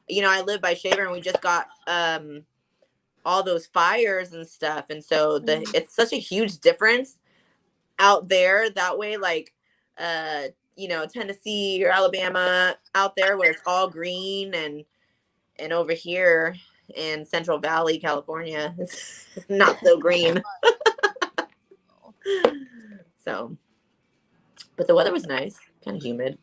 you know, I live by Shaver and we just got all those fires and stuff. And so it's such a huge difference out there that way. Like, you know, Tennessee or Alabama out there where it's all green, and over here in Central Valley, California, it's not so green. So, but the weather was nice, kind of humid.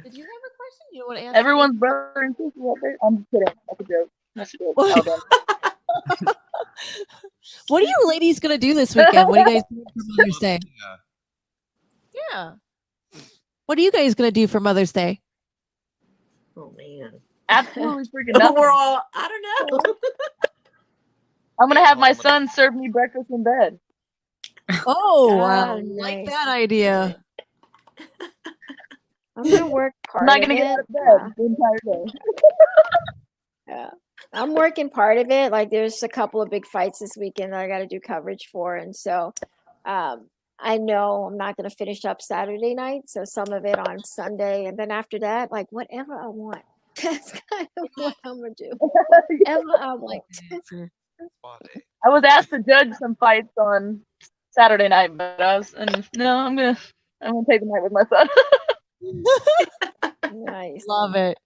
Did you have a question? You want to answer? Everyone's brother and sister out there. I'm just kidding. That's a joke. That's a joke. What are you ladies gonna do this weekend? What are you guys doing for Mother's Day? Yeah. What are you guys gonna do for Mother's Day? Oh man. Absolutely freaking nothing. We're all, I don't know. I'm gonna have my son serve me breakfast in bed. Oh, I like that idea. I'm gonna work part I'm not of gonna get it. out of bed the entire day. Yeah. I'm working part of it. Like there's a couple of big fights this weekend that I got to do coverage for. And so I know I'm not going to finish up Saturday night, so some of it on Sunday, and then after that, like whatever I want. That's kind of what I'm gonna do. Whatever I want. I was asked to judge some fights on Saturday night, but no, I'm gonna take the night with my son. Nice. Love it.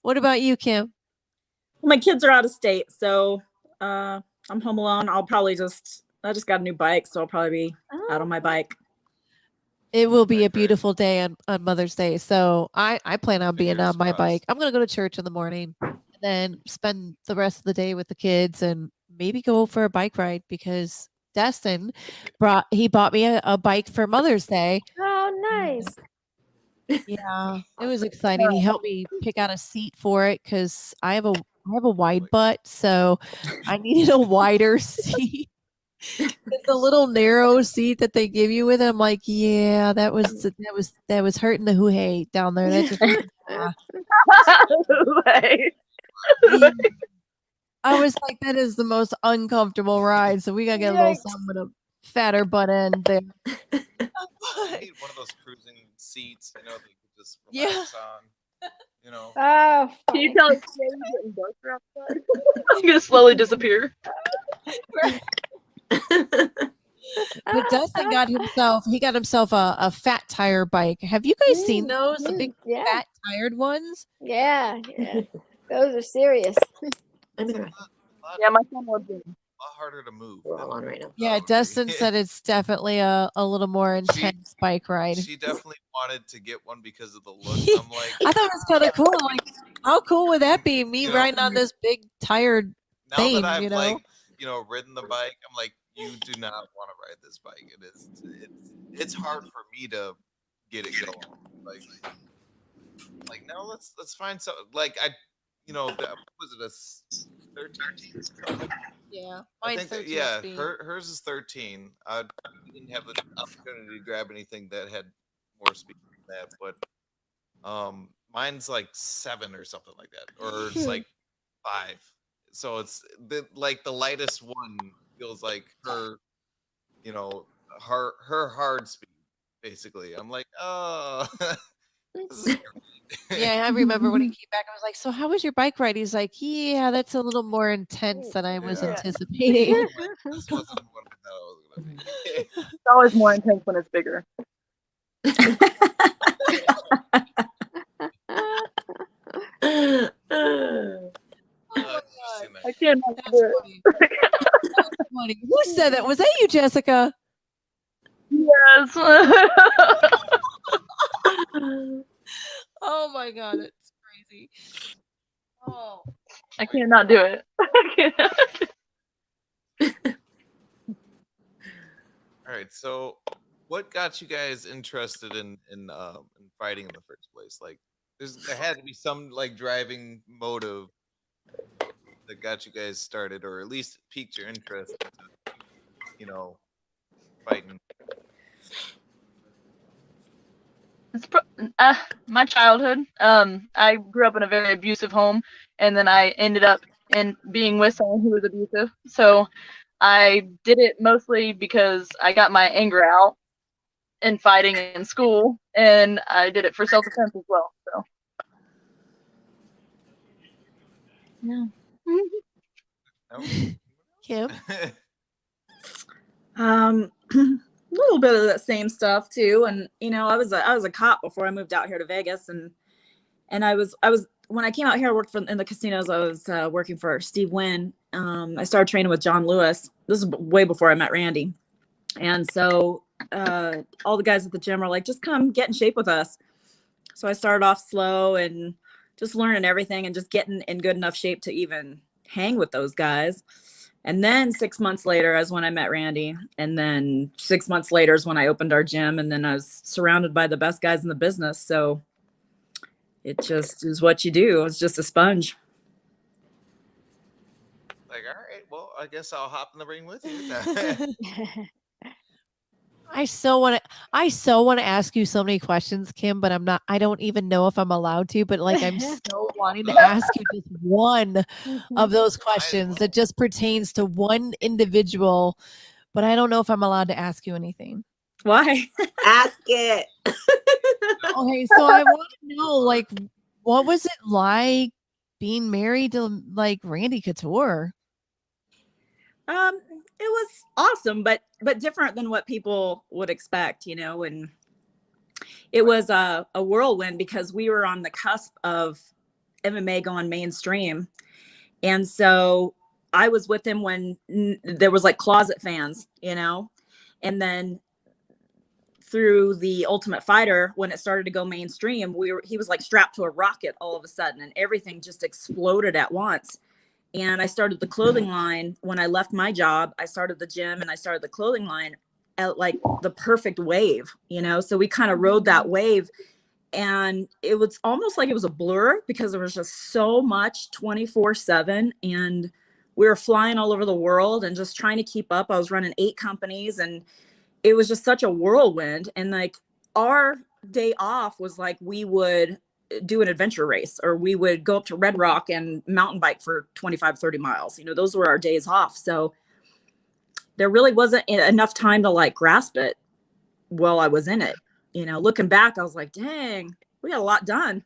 What about you, Kim? My kids are out of state, so I'm home alone. I just got a new bike, so I'll probably be out on my bike. It will be a beautiful day on Mother's Day. So I plan on being on my bike. I'm going to go to church in the morning and then spend the rest of the day with the kids and maybe go for a bike ride because Destin bought me a bike for Mother's Day. Oh, nice. Yeah, it was exciting. He helped me pick out a seat for it because I have a wide butt, so I needed a wider seat. It's a little narrow seat that they give you with it. I'm like, yeah, that was hurting the hoo-hey down there. That just I was like, that is the most uncomfortable ride. So we gotta get a little something with a fatter butt end there. I need one of those cruising seats, that you could just relax on. Oh, can you tell it's getting darker outside? I'm gonna slowly disappear. But Dustin got himself a fat tire bike. Have you guys seen those? The big fat tired ones? Yeah. Those are serious. Yeah, my son loves them. A lot harder to move. We're all on right now. Yeah, Dustin said it's definitely a little more intense bike ride. She definitely wanted to get one because of the look. I'm like, I thought it was kind of cool. I'm like, how cool would that be? Me riding on this big tired thing, now that I've ridden the bike, I'm like, you do not want to ride this bike. It's hard for me to get it going. Like no, let's find some was it a 13? Yeah, I think hers is 13. I didn't have the opportunity to grab anything that had more speed than that, but mine's like 7 or something like that, or it's like 5. So it's the lightest one feels like her, her hard speed basically. I'm like, oh. Yeah, I remember when he came back, I was like, so how was your bike ride? He's like, yeah, that's a little more intense than I was anticipating. This wasn't what I thought it was gonna be. It's always more intense when it's bigger. I can't do it. That's funny. Who said that? Was that you, Jessica? Yes. Oh my god, it's crazy. Oh, I cannot do it. All right, so what got you guys interested in fighting in the first place? Like, there had to be some driving motive that got you guys started, or at least piqued your interest into, fighting. It's my childhood. I grew up in a very abusive home, and then I ended up being with someone who was abusive. So I did it mostly because I got my anger out in fighting in school, and I did it for self-defense as well. So yeah. Kim? A little bit of that same stuff too, and I was a cop before I moved out here to Vegas, and I was when I came out here, I worked in the casinos. I was working for Steve Wynn. I started training with John Lewis. This is way before I met Randy, and so all the guys at the gym are like, just come get in shape with us. So I started off slow and just learning everything and just getting in good enough shape to even hang with those guys. And then 6 months later is when I met Randy. And then 6 months later is when I opened our gym. And then I was surrounded by the best guys in the business. So it just is what you do. It's just a sponge. Like, all right, well, I guess I'll hop in the ring with you. I so want to ask you so many questions, Kim, but I don't even know if I'm allowed to, but I'm so wanting to ask you just one of those questions that just pertains to one individual but I don't know if I'm allowed to ask you anything. Why? Ask it. Okay, so I want to know, like, what was it like being married to like Randy Couture? It was awesome, but different than what people would expect, you know, and it was a whirlwind because we were on the cusp of MMA going mainstream. And so I was with him when there was like closet fans, you know, and then through the Ultimate Fighter, when it started to go mainstream, he was like strapped to a rocket all of a sudden, and everything just exploded at once. And I started the clothing line when I left my job. I started the gym and I started the clothing line at like the perfect wave, you know? So we kind of rode that wave, and it was almost like it was a blur because there was just so much 24/7, and we were flying all over the world and just trying to keep up. I was running 8 companies, and it was just such a whirlwind. And like our day off was like, we would do an adventure race, or we would go up to Red Rock and mountain bike for 25, 30 miles. You know, those were our days off. So there really wasn't enough time to like grasp it while I was in it. You know, looking back, I was like, dang, we got a lot done.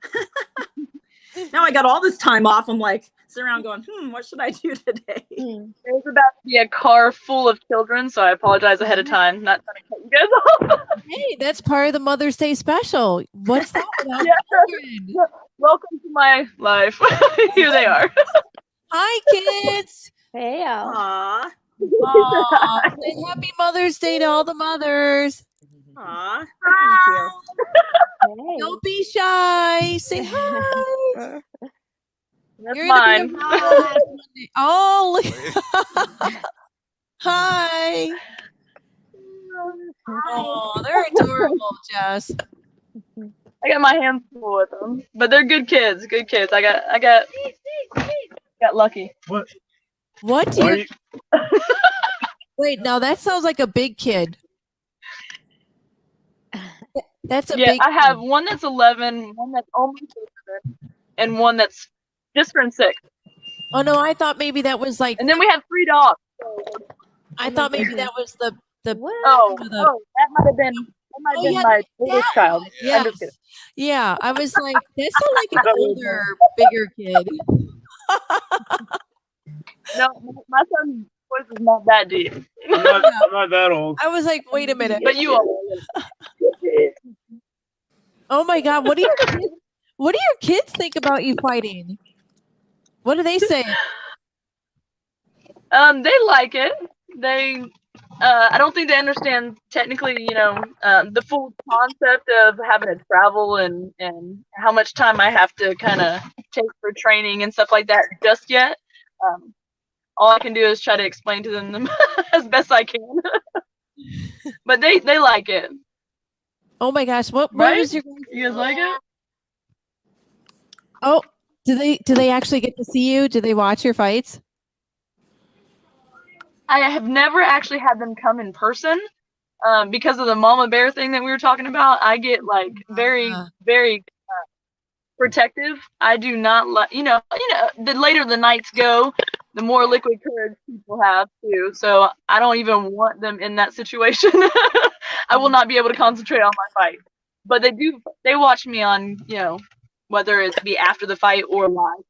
Now I got all this time off. I'm like sitting around going, what should I do today? There's about to be a car full of children, so I apologize ahead of time. Not trying to cut you guys off. Hey, that's part of the Mother's Day special. What's that without children? Welcome to my life. Here they are. Hi, kids. Hey, Aw. Aw, and happy Mother's Day to all the mothers. Aw. Hey. Don't be shy. Say hi. That's You're gonna mine. be a mom next Monday. Oh, look. Hi. Oh, they're adorable, Jess. I got my hands full with them, but they're good kids. Good kids. I got lucky. What do you? Wait, now that sounds like a big kid. That's a big. I have one that's 11, one that's almost 11, and one that's just turned 6. Oh no, I thought maybe that was like. And then we have 3 dogs. I thought maybe that was the. That might have been. That might have been my oldest child. Yeah. I'm just kidding. Yeah, I was like, that sounds like an older, bigger kid. No, my son's voice is not that deep. I'm not that old. I was like, wait a minute. But you are. Oh my God, what do your kids think about you fighting? What do they say? They like it. They I don't think they understand technically, you know, the full concept of having to travel and how much time I have to kind of take for training and stuff like that just yet. All I can do is try to explain to them as best I can. But they like it. Oh my gosh, what Right? is your? You guys like it? Oh, do they actually get to see you? Do they watch your fights? I have never actually had them come in person because of the mama bear thing that we were talking about. I get like very protective. I do not like, you know, the later the nights go, the more liquid courage people have too. So I don't even want them in that situation. I will not be able to concentrate on my fight. But they watch me on, you know, whether it be after the fight or live.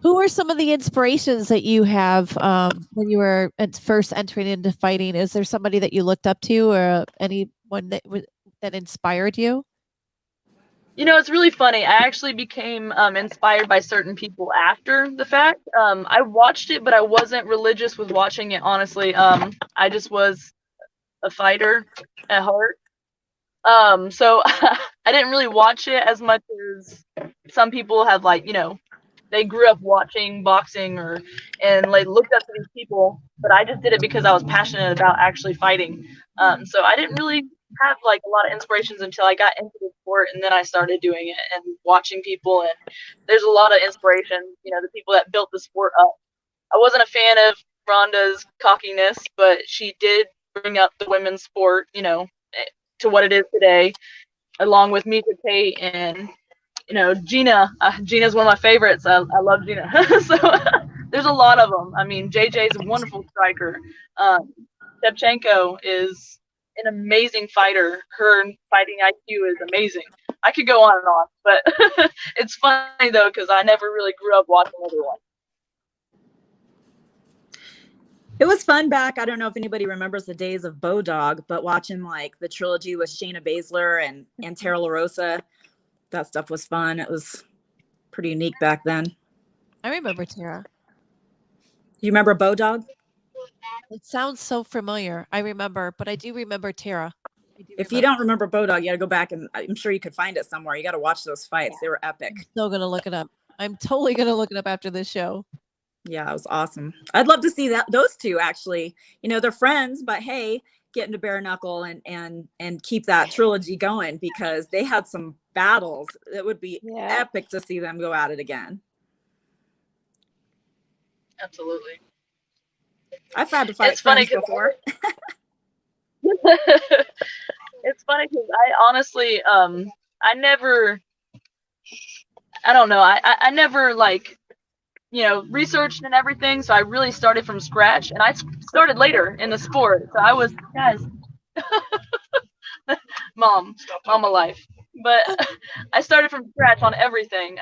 Who are some of the inspirations that you have when you were first entering into fighting? Is there somebody that you looked up to, or anyone that inspired you? You know, it's really funny. I actually became inspired by certain people after the fact. I watched it, but I wasn't religious with watching it, honestly. I just was a fighter at heart. So I didn't really watch it as much as some people have, like, you know, they grew up watching boxing and like looked up to these people, but I just did it because I was passionate about actually fighting. So I didn't really have like a lot of inspirations until I got into the sport, and then I started doing it and watching people, and there's a lot of inspiration, you know, the people that built the sport up. I wasn't a fan of Rhonda's cockiness, but she did bring up the women's sport, you know, to what it is today, along with Mika Tate and, you know, Gina. Gina's one of my favorites. I love Gina. So there's a lot of them. I mean, JJ's a wonderful striker. Shevchenko is an amazing fighter. Her fighting IQ is amazing. I could go on and on, but it's funny though because I never really grew up watching everyone. It was fun back. I don't know if anybody remembers the days of Bodog, but watching like the trilogy with Shayna Baszler and Tara LaRosa, that stuff was fun. It was pretty unique back then. I remember Tara. You remember Bodog? It sounds so familiar. I remember, but I do remember Tara. If you don't remember Bodog, you got to go back, and I'm sure you could find it somewhere. You got to watch those fights. They were epic. I'm still gonna look it up. I'm totally gonna look it up after this show. Yeah, it was awesome. I'd love to see those two actually. You know, they're friends, but hey, get into bare knuckle and keep that trilogy going because they had some battles. It would be epic to see them go at it again. Absolutely. I've had to fight friends before. It's funny because I honestly, I never like, you know, researched and everything. So I really started from scratch, and I started later in the sport. So I was, guys, mama life. But I started from scratch on everything.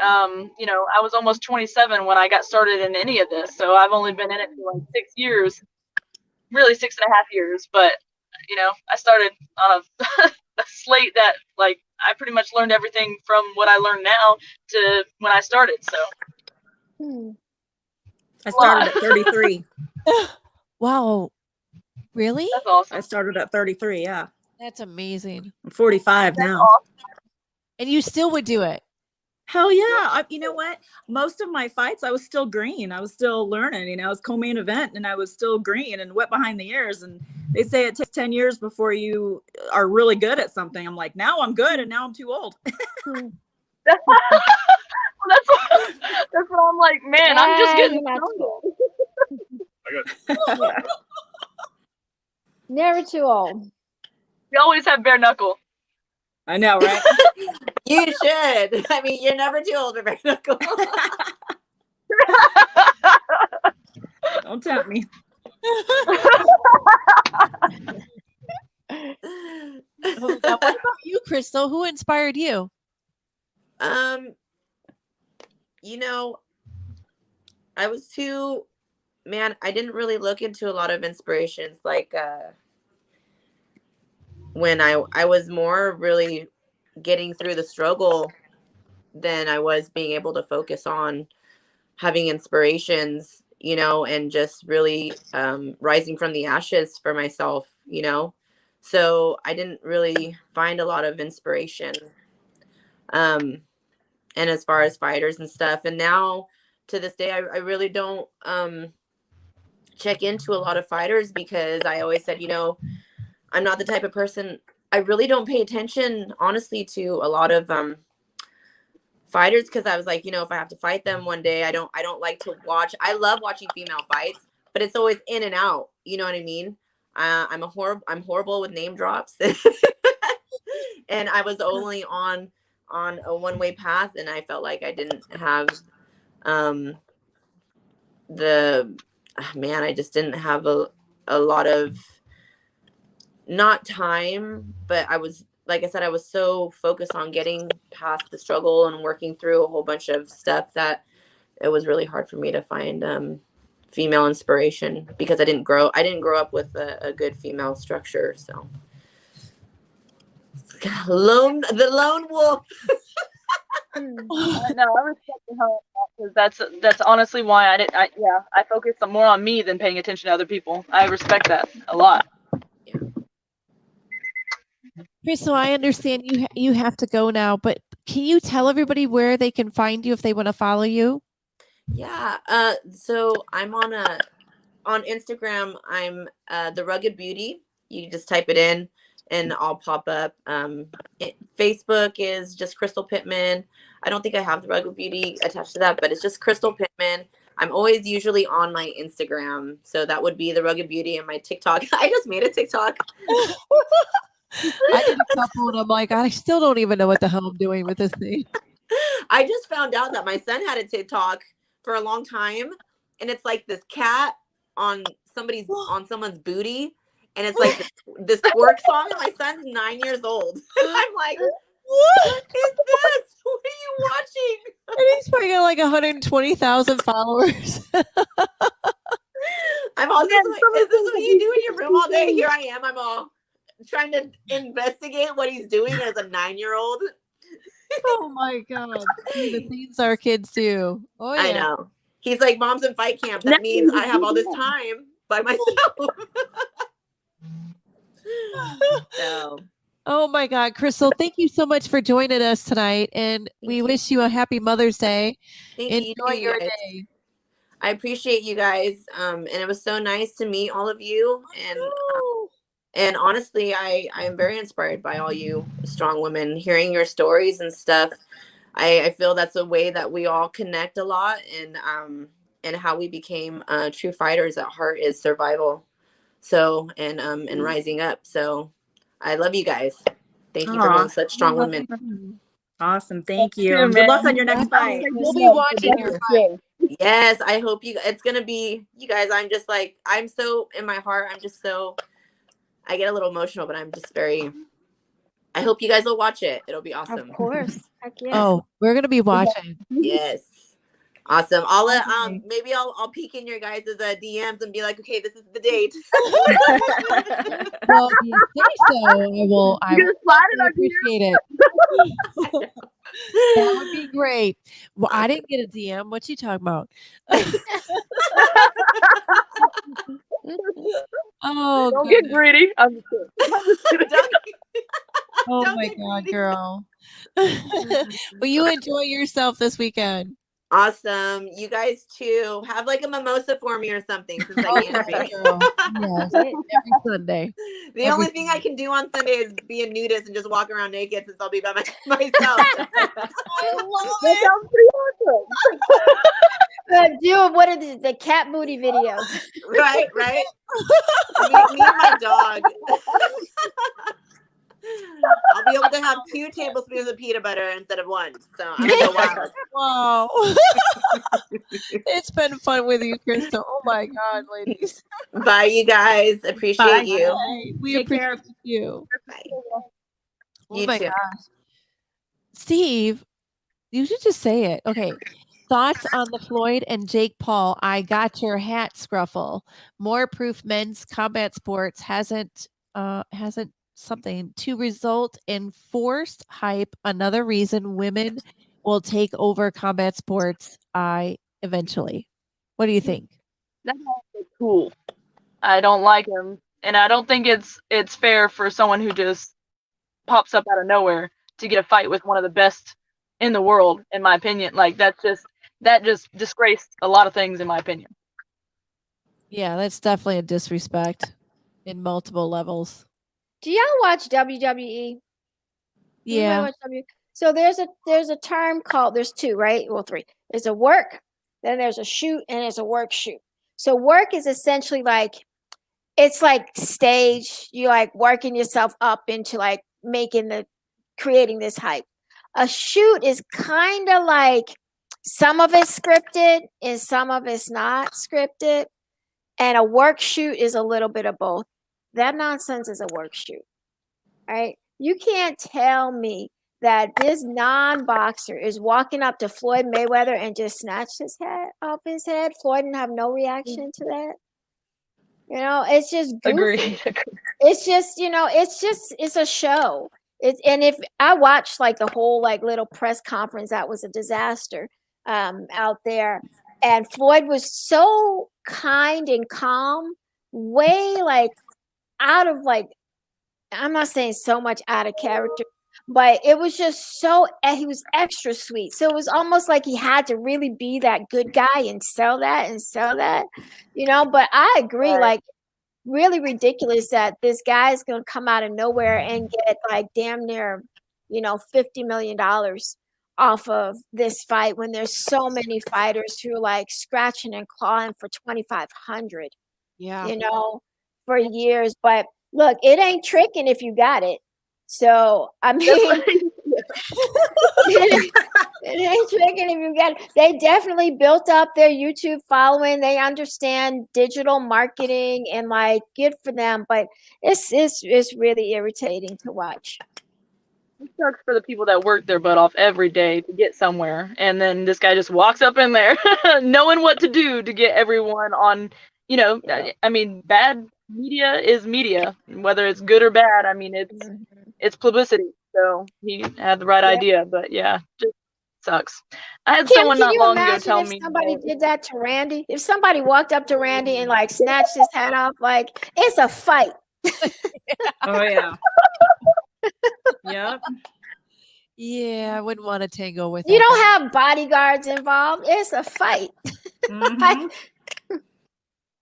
You know, I was almost 27 when I got started in any of this. So I've only been in it for like 6 years, really 6.5 years. But, you know, I started on a slate that like I pretty much learned everything from what I learned now to when I started. So I started at 33. Wow. Really? That's awesome. I started at 33. Yeah. That's amazing. I'm 45 now. Awesome. And you still would do it? Hell yeah. You know what? Most of my fights, I was still green. I was still learning. You know, I was co-main event and I was still green and wet behind the ears. And they say it takes 10 years before you are really good at something. I'm like, now I'm good and now I'm too old. That's what I'm like, man, I'm just getting started. Never too old. We always have bare knuckle. I know, right? You should. I mean, you're never too old for bare knuckle. Don't tempt me. What about you, Crystal? Who inspired you? You know, I didn't really look into a lot of inspirations like when I was more really getting through the struggle than I was being able to focus on having inspirations, you know, and just really rising from the ashes for myself, you know. So I didn't really find a lot of inspiration. And as far as fighters and stuff, and now to this day, I really don't check into a lot of fighters because I always said, you know, I'm not the type of person, I really don't pay attention, honestly, to a lot of fighters because I was like, you know, if I have to fight them one day, I don't like to watch. I love watching female fights, but it's always in and out. You know what I mean? I'm horrible with name drops, and I was only on a one-way path, and I felt like I didn't have I just didn't have a lot of, not time, but I was, like I said, I was so focused on getting past the struggle and working through a whole bunch of stuff that it was really hard for me to find female inspiration because I didn't grow up with a good female structure. So the lone wolf. No, I respect her because that's honestly why I focus more on me than paying attention to other people. I respect that a lot. Crystal, I understand you have to go now, but can you tell everybody where they can find you if they want to follow you? Yeah. So I'm on Instagram. I'm The Rugged Beauty. You just type it in and I'll pop up. Facebook is just Crystal Pittman. I don't think I have The Rugged Beauty attached to that, but it's just Crystal Pittman. I'm always usually on my Instagram. So that would be The Rugged Beauty, and my TikTok. I just made a TikTok. I did a couple and I'm like, I still don't even know what the hell I'm doing with this thing. I just found out that my son had a TikTok for a long time, and it's like this cat on someone's booty, and it's like this twerk song, and my son's 9 years old. I'm like, what is this? What are you watching? And he's probably got like 120,000 followers. I'm also like, is this what you do in your room all day? Here I am. I'm all trying to investigate what he's doing as a 9-year-old. Oh my God. See, the things our kids do. Oh yeah. I know. He's like, Mom's in fight camp. That means I have all this time by myself. So. Oh my God, Crystal, thank you so much for joining us tonight. And we wish you a happy Mother's Day. Enjoy your day. I appreciate you guys. And it was so nice to meet all of you. And honestly, I am very inspired by all you strong women, hearing your stories and stuff. I feel that's a way that we all connect a lot, and how we became true fighters at heart is survival. So, and rising up. So I love you guys. Thank you for being such strong women. Awesome. Thank you. Good luck on your next fight. We'll be watching your fight. Yes, I hope it's gonna be, you guys. I'm so in my heart. I get a little emotional, but I'm just very. I hope you guys will watch it. It'll be awesome. Of course. Heck yeah. Oh, we're gonna be watching. Yes. Awesome. I'll let maybe I'll peek in your guys' DMs and be like, okay, this is the date. Well, if you say so, I will appreciate it. That would be great. Well, I didn't get a DM. What you talking about? Oh, don't get greedy. I'm just kidding. Oh my God, girl. Will you enjoy yourself this weekend? Awesome. You guys too. Have like a mimosa for me or something, since I can't drink. Yes, every Sunday. The only thing I can do on Sunday is be a nudist and just walk around naked, since I'll be by myself. I love That sounds pretty awesome. Do what are the cat booty videos? Right. Me and my dog. I'll be able to have 2 tablespoons of peanut butter instead of 1. So I'm so wild. Wow. It's been fun with you, Crystal. Oh my God, ladies. Bye, you guys. Appreciate you. Bye. We Take appreciate care. you. Bye. Oh You my too. gosh. Steve, you should just say it. Okay. Thoughts on the Floyd and Jake Paul I got your hat scruffle. More proof men's combat sports hasn't something to result in forced hype. Another reason women will take over combat sports eventually. What do you think? That's cool. I don't like him, and I don't think it's fair for someone who just pops up out of nowhere to get a fight with one of the best in the world. In my opinion, like that just disgraced a lot of things, in my opinion. Yeah, that's definitely a disrespect in multiple levels. Do y'all watch WWE? Yeah. So there's a term called, there's 2, right? Well, 3. There's a work, then there's a shoot, and there's a work shoot. So work is essentially like, it's like stage. You like working yourself up into like creating this hype. A shoot is kind of like, some of it's scripted and some of it's not scripted. And a work shoot is a little bit of both. That nonsense is a work shoot, right? You can't tell me that this non-boxer is walking up to Floyd Mayweather and just snatched his head off his head. Floyd didn't have no reaction to that. You know, it's just goofy. It's just, it's a show. And if I watched like the whole like little press conference, that was a disaster out there. And Floyd was so kind and calm, way like out of like, I'm not saying so much out of character, but it was just so, he was extra sweet. So it was almost like he had to really be that good guy and sell that, but I agree, like really ridiculous that this guy is going to come out of nowhere and get like damn near, $50 million off of this fight when there's so many fighters who are like scratching and clawing for 2,500, for years. But look, it ain't tricking if you got it. So I mean, It ain't tricking if you get. They definitely built up their YouTube following. They understand digital marketing and like good for them. But it's really irritating to watch. It sucks for the people that work their butt off every day to get somewhere, and then this guy just walks up in there, knowing what to do to get everyone on. You know, I mean, bad media is media, whether it's good or bad. I mean, it's publicity. So he had the right idea, but yeah, just sucks. I had Kim, someone can not you long ago imagine tell if me somebody did that to Randy? If somebody walked up to Randy and like snatched his hat off, like it's a fight. Oh yeah. Yep. Yeah, I wouldn't want to tango with You that don't guy. have bodyguards involved. It's a fight. Mhm.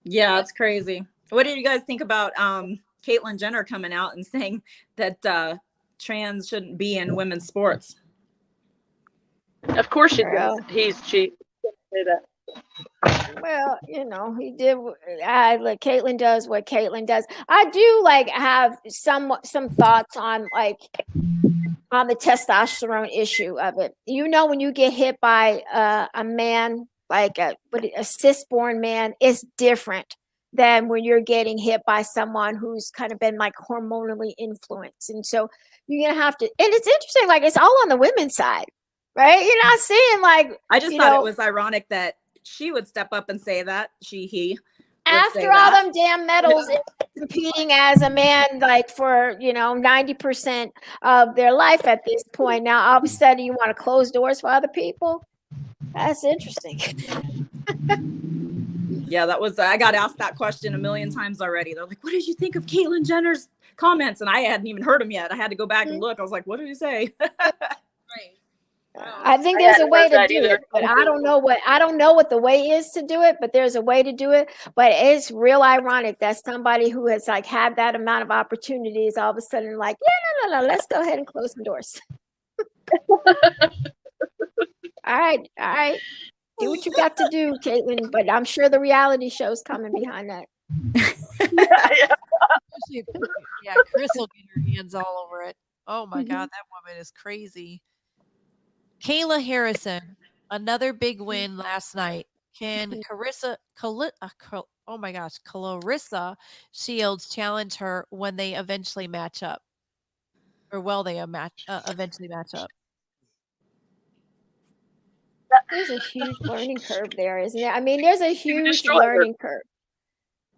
Yeah, it's crazy. What do you guys think about Caitlyn Jenner coming out and saying that trans shouldn't be in women's sports? Of course she Girl. does. He's cheap. Say that. Well, you know, he did. Like Caitlyn does what Caitlyn does. I do like have some thoughts on like on the testosterone issue of it. You know, when you get hit by a man, like a cis-born man, it's different than when you're getting hit by someone who's kind of been like hormonally influenced. And so you're gonna have to. And it's interesting, like it's all on the women's side, right? You're not seeing like. I just thought it was ironic that she would step up and say that he. After all them damn medals, competing as a man, like for 90% of their life at this point. Now all of a sudden you want to close doors for other people. That's interesting. Yeah, that was. I got asked that question a million times already. They're like, "What did you think of Caitlyn Jenner's comments?" And I hadn't even heard them yet. I had to go back and look. I was like, "What did he say?" I think there's a way to do it, but I don't know what the way is to do it, but there's a way to do it. But it's real ironic that somebody who has like had that amount of opportunities all of a sudden like, yeah, no, let's go ahead and close the doors. All right. Do what you got to do, Caitlyn. But I'm sure the reality show's coming behind that. Yeah, Chris will get her hands all over it. Oh my God, that woman is crazy. Kayla Harrison, another big win last night. Can Clarissa Shields challenge her when they eventually match up? Or will they eventually match up? There's a huge learning curve there, isn't there? I mean, there's a huge learning curve.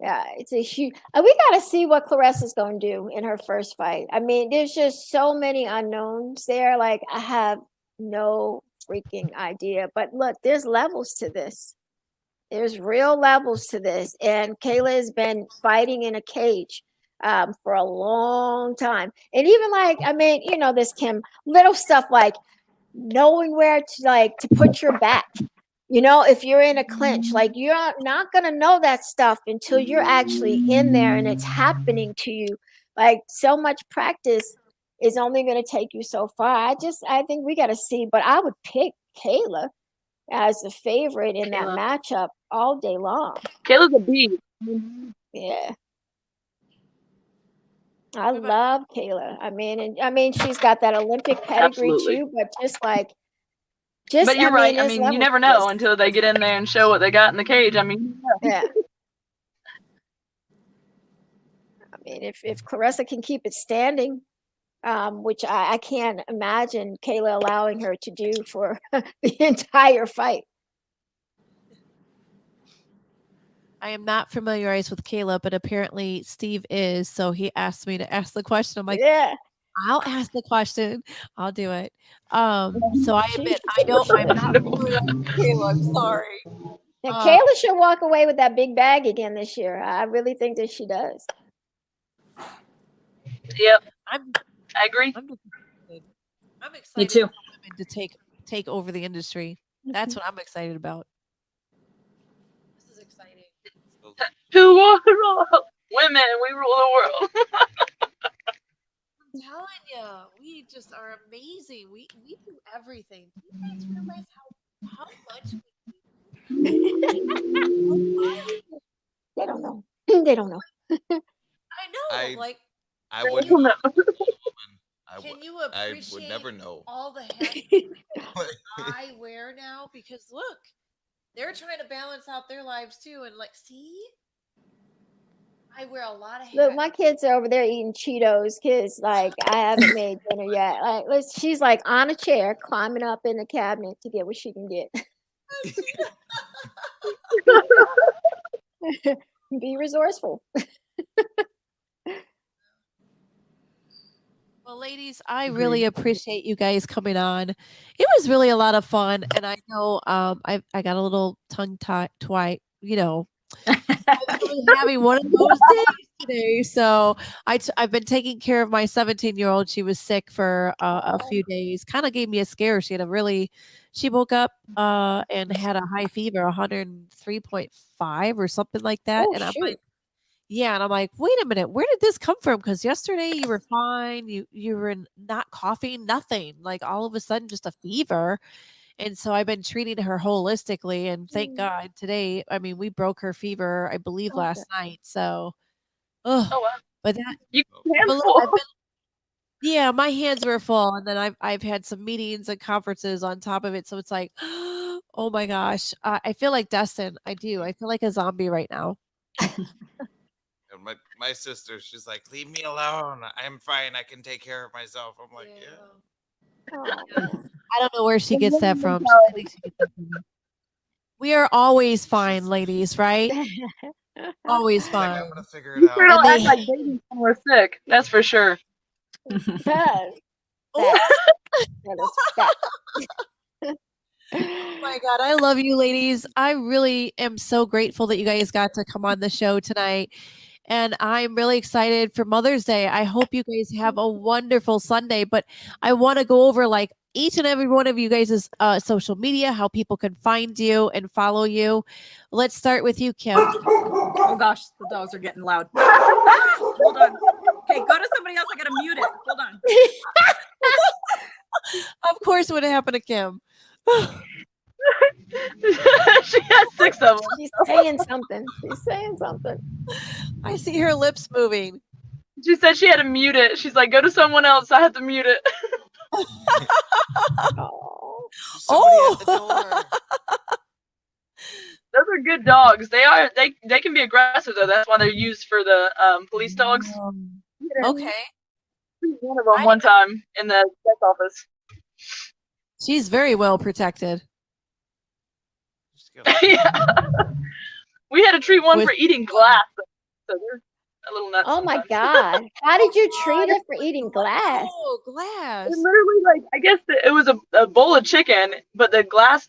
Yeah, it's a huge. We got to see what Clarissa's going to do in her first fight. I mean, there's just so many unknowns there. Like, I have no freaking idea. But look, there's levels to this. There's real levels to this. And Kayla has been fighting in a cage for a long time. And even like, I mean, this Kim, little stuff like knowing where to put your back. If you're in a clinch, like you're not going to know that stuff until you're actually in there and it's happening to you. Like so much practice is only going to take you so far. I think we got to see, but I would pick Kayla as the favorite in that matchup all day long. Kayla's a beast. Yeah. I love Kayla. I mean, she's got that Olympic pedigree too, but but you're right. I mean, you never know until they get in there and show what they got in the cage. I mean, yeah. I mean, if Clarissa can keep it standing, which I can't imagine Kayla allowing her to do for the entire fight. I am not familiarized with Kayla, but apparently Steve is. So he asked me to ask the question. I'm like, yeah, I'll ask the question. I'll do it. So I admit I'm not familiar with Kayla. I'm sorry. Now, Kayla should walk away with that big bag again this year. I really think that she does. Yep, I agree. I'm excited. Me too. For women to take over the industry. That's what I'm excited about. This is exciting. Who will rule? Women, we rule the world. I'm telling you, we just are amazing. We do everything. Do you guys realize how much we do? They don't know. They don't know. I know. I wouldn't. Can you I appreciate would never know. all the hats I wear now? Because look, they're trying to balance out their lives too. And like, see, I wear a lot of hats. Look, my kids are over there eating Cheetos because, like, I haven't made dinner yet. Like, she's like on a chair, climbing up in the cabinet to get what she can get. Be resourceful. Well, ladies, I really appreciate you guys coming on. It was really a lot of fun, and I know I got a little tongue tied, you know. I'm really having one of those days today, so I've been taking care of my 17-year-old. She was sick for a few days. Kind of gave me a scare. She woke up and had a high fever, 103.5 or something like that, and I'm like. Yeah, and I'm like, wait a minute, where did this come from? Because yesterday you were fine, you were not coughing, nothing. Like all of a sudden, just a fever. And so I've been treating her holistically, and thank God today. I mean, we broke her fever, I believe, last night. So, Oh wow. but that You yeah, my hands were full, and then I've had some meetings and conferences on top of it. So it's like, oh my gosh, I feel like Destin. I do. I feel like a zombie right now. My sister, she's like, leave me alone. I'm fine. I can take care of myself. I'm like, yeah. I don't know where she gets that from. I think she gets that from me. We are always fine, ladies, right? Always fine. I'm gonna figure it out. We don't act like babies when we're sick. That's for sure. Oh my God, I love you, ladies. I really am so grateful that you guys got to come on the show tonight. And I'm really excited for Mother's Day. I hope you guys have a wonderful Sunday. But I want to go over like each and every one of you guys' social media, how people can find you and follow you. Let's start with you, Kim. Oh gosh, the dogs are getting loud. Hold on. Okay, go to somebody else. I gotta mute it. Hold on. Of course, what happened to Kim? She has 6 of them. She's saying something. She's saying something. I see her lips moving. She said she had to mute it. She's like, go to someone else. I had to mute it. Oh, at the door. Those are good dogs. They can be aggressive though. That's why they're used for the police dogs. Okay. One of them one time in the desk office. She's very well protected. Yeah. We had to treat one for eating glass. So they're a little nuts. Oh my sometimes. God. How did you treat it for eating glass? Oh, glass. It literally, like, I guess it was a bowl of chicken, but the glass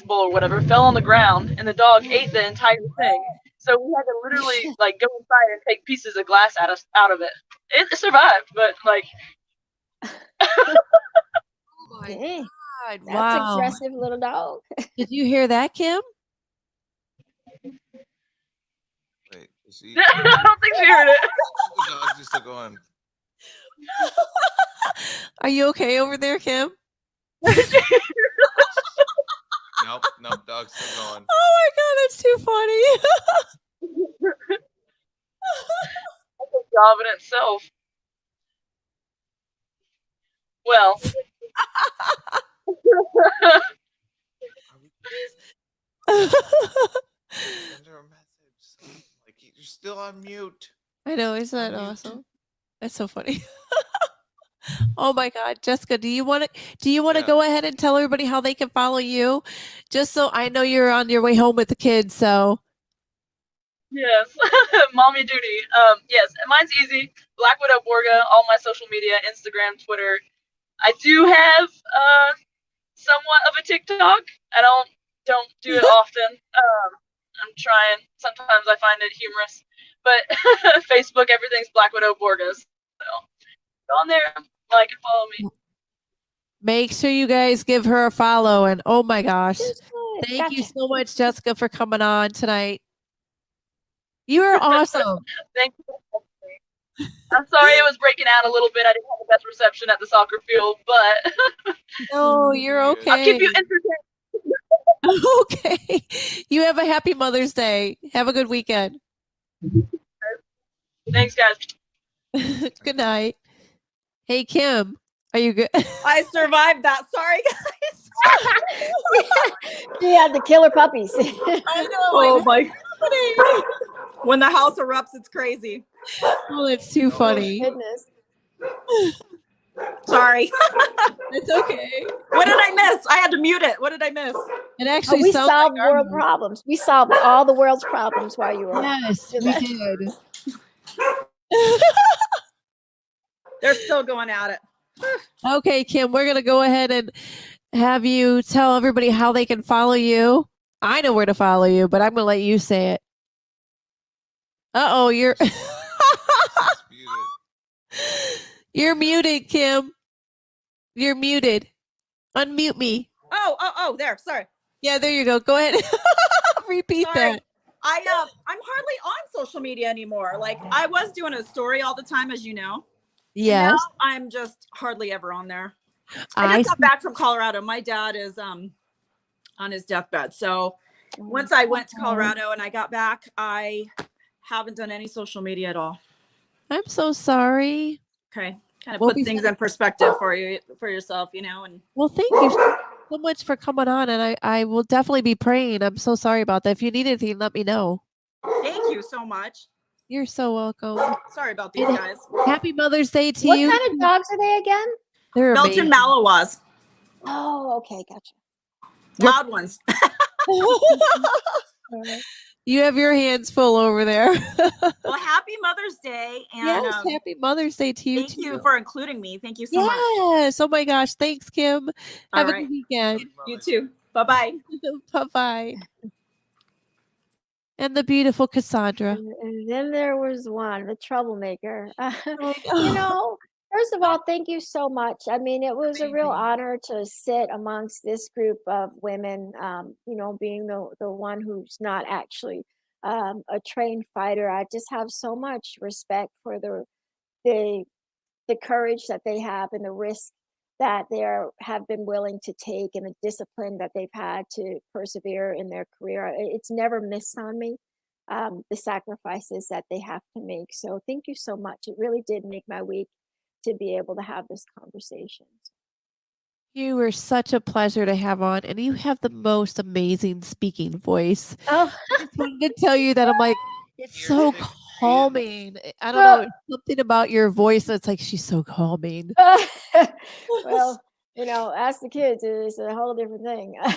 bowl or whatever fell on the ground, and the dog ate the entire thing. So we had to literally like go inside and take pieces of glass out of it. It survived, but like. Oh my God! That's wow. aggressive little dog. Did you hear that, Kim? Wait, is she? I don't think she heard it. The dog's just still going. Are you okay over there, Kim? Nope, dog's still going. Oh my God, that's too funny. That's a job in itself. Well. Send her a message. Like, you're still on mute. I know, isn't that awesome? That's so funny. Oh my God, Jessica, do you want to go ahead and tell everybody how they can follow you? Just so I know you're on your way home with the kids, so. Yes, mommy duty. Yes, mine's easy. Black Widow Borga, all my social media, Instagram, Twitter. I do have somewhat of a TikTok. I don't do it often. I'm trying. Sometimes I find it humorous, but Facebook, everything's Black Widow Borga. So go on there, like and follow me. Make sure you guys give her a follow. And oh my gosh, thank you so much, Jessica, for coming on tonight. You are awesome. Thank you. I'm sorry it was breaking out a little bit. I didn't have the best reception at the soccer field, but no, you're okay. I'll keep you entertained. Okay. You have a happy Mother's Day. Have a good weekend. Thanks, guys. Good night. Hey, Kim, are you good? I survived that. Sorry, guys. She had the killer puppies. I know. Oh my! When the house erupts, it's crazy. Oh, it's too funny. Goodness. Sorry. It's okay. What did I miss? I had to mute it. What did I miss? It actually we sounds solved like our world problems. We solved all the world's problems while you were. Yes, we did. They're still going at it. Okay, Kim, we're gonna go ahead and have you tell everybody how they can follow you. I know where to follow you, but I'm gonna let you say it. Uh-oh, you're you're muted, Kim. You're muted. Unmute me. Oh, there. Sorry. Yeah, there you go. Go ahead. Repeat Sorry. that. I'm hardly on social media anymore. Like I was doing a story all the time, as you know. Yes. Now I'm just hardly ever on there. I just got back from Colorado. My dad is on his deathbed. So once I went to Colorado and I got back, I haven't done any social media at all. I'm so sorry. Okay. Kind of We'll put be things in perspective for yourself, you know. And well, thank you so much for coming on, and I will definitely be praying. I'm so sorry about that. If you need anything, let me know. thank you so much. You're so welcome. Sorry about these guys. Happy Mother's Day to What you. kind of dogs are they again? They're Belgian amazing. Malinois. Oh, okay, gotcha. Loud ones. You have your hands full over there. Well, happy Mother's Day. And Yes, happy Mother's Day to you. thank you for including me. Thank you so much. Yes. Oh my gosh. Thanks, Kim. All Have a right. good weekend. You too. Bye-bye. Bye-bye. And the beautiful Cassandra. And then there was one, the troublemaker. Oh, You know, first of all, thank you so much. I mean, it was a real honor to sit amongst this group of women, you know, being the one who's not actually a trained fighter. I just have so much respect for the courage that they have and the risk that they have been willing to take and the discipline that they've had to persevere in their career. It's never missed on me, the sacrifices that they have to make. So thank you so much. It really did make my week to be able to have this conversation. You were such a pleasure to have on, and you have the most amazing speaking voice. Oh, I just wanted to tell you that I'm like, it's so calming. I don't Well- know, something about your voice that's like, she's so calming. well, you know, ask the kids. It's a whole different thing. I